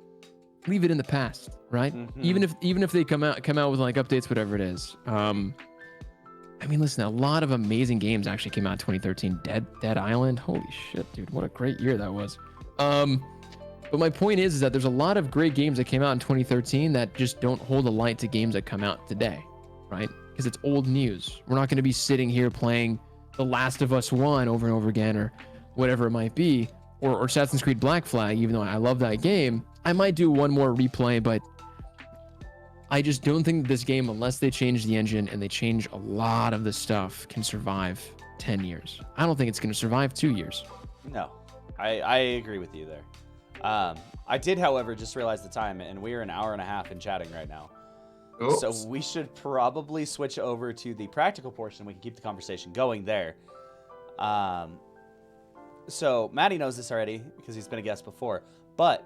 Leave it in the past, right? Mhm. Even if they come out with like updates, whatever it is. I mean, listen, a lot of amazing games actually came out in 2013. Dead Island, holy shit, dude, what a great year that was. But my point is that there's a lot of great games that came out in 2013 that just don't hold a light to games that come out today, right? Because it's old news. We're not going to be sitting here playing The Last of Us 1 over and over again, or whatever it might be, or Assassin's Creed Black Flag, even though I love that game. I might do one more replay, but I just don't think this game, unless they change the engine and they change a lot of the stuff, can survive 10 years. I don't think it's going to survive 2 years. No, I agree with you there. I did, however, just realize the time, and we are an hour and a half in chatting right now. Oops. So we should probably switch over to the practical portion. We can keep the conversation going there. So Matty knows this already because he's been a guest before. But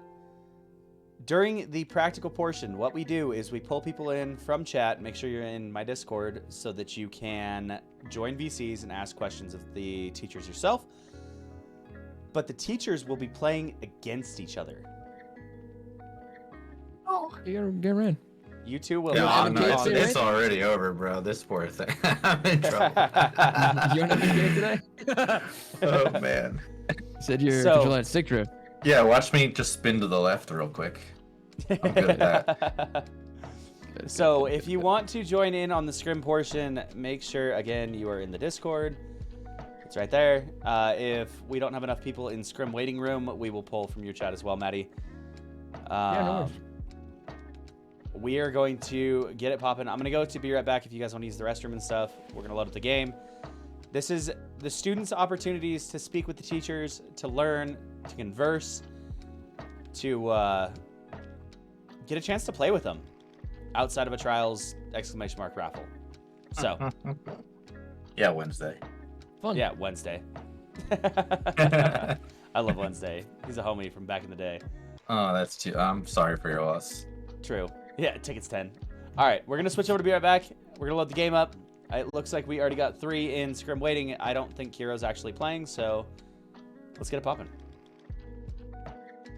during the practical portion, what we do is we pull people in from chat. Make sure you're in my Discord so that you can join VCs and ask questions of the teachers yourself. But the teachers will be playing against each other. Oh, you gotta get ran. You two will. No, have no, on it's already over, bro. This poor thing. I'm in trouble. You're not gonna get it today? Oh man. You said you're So- controlling stick drift. Yeah, watch me just spin to the left real quick. I'm good at that. So if you want to join in on the scrim portion, make sure again you are in the Discord. It's right there. If we don't have enough people in scrim waiting room, we will pull from your chat as well, Maddie. Yeah, no worries. We are going to get it popping. I'm going to go to be right back if you guys want to use the restroom and stuff. We're going to load up the game. This is the students' opportunities to speak with the teachers, to learn, to converse, to get a chance to play with them outside of a Trials ! Raffle. So, Yeah, Wednesday. Fun. yeah, Wednesday. I love Wednesday. He's a homie from back in the day. Oh, that's too. I'm sorry for your loss. True. Yeah, tickets 10. All right, we're going to switch over to be right back. We're going to load the game up. It looks like we already got 3 in scrim waiting. I don't think Kiro's actually playing, so let's get it popping.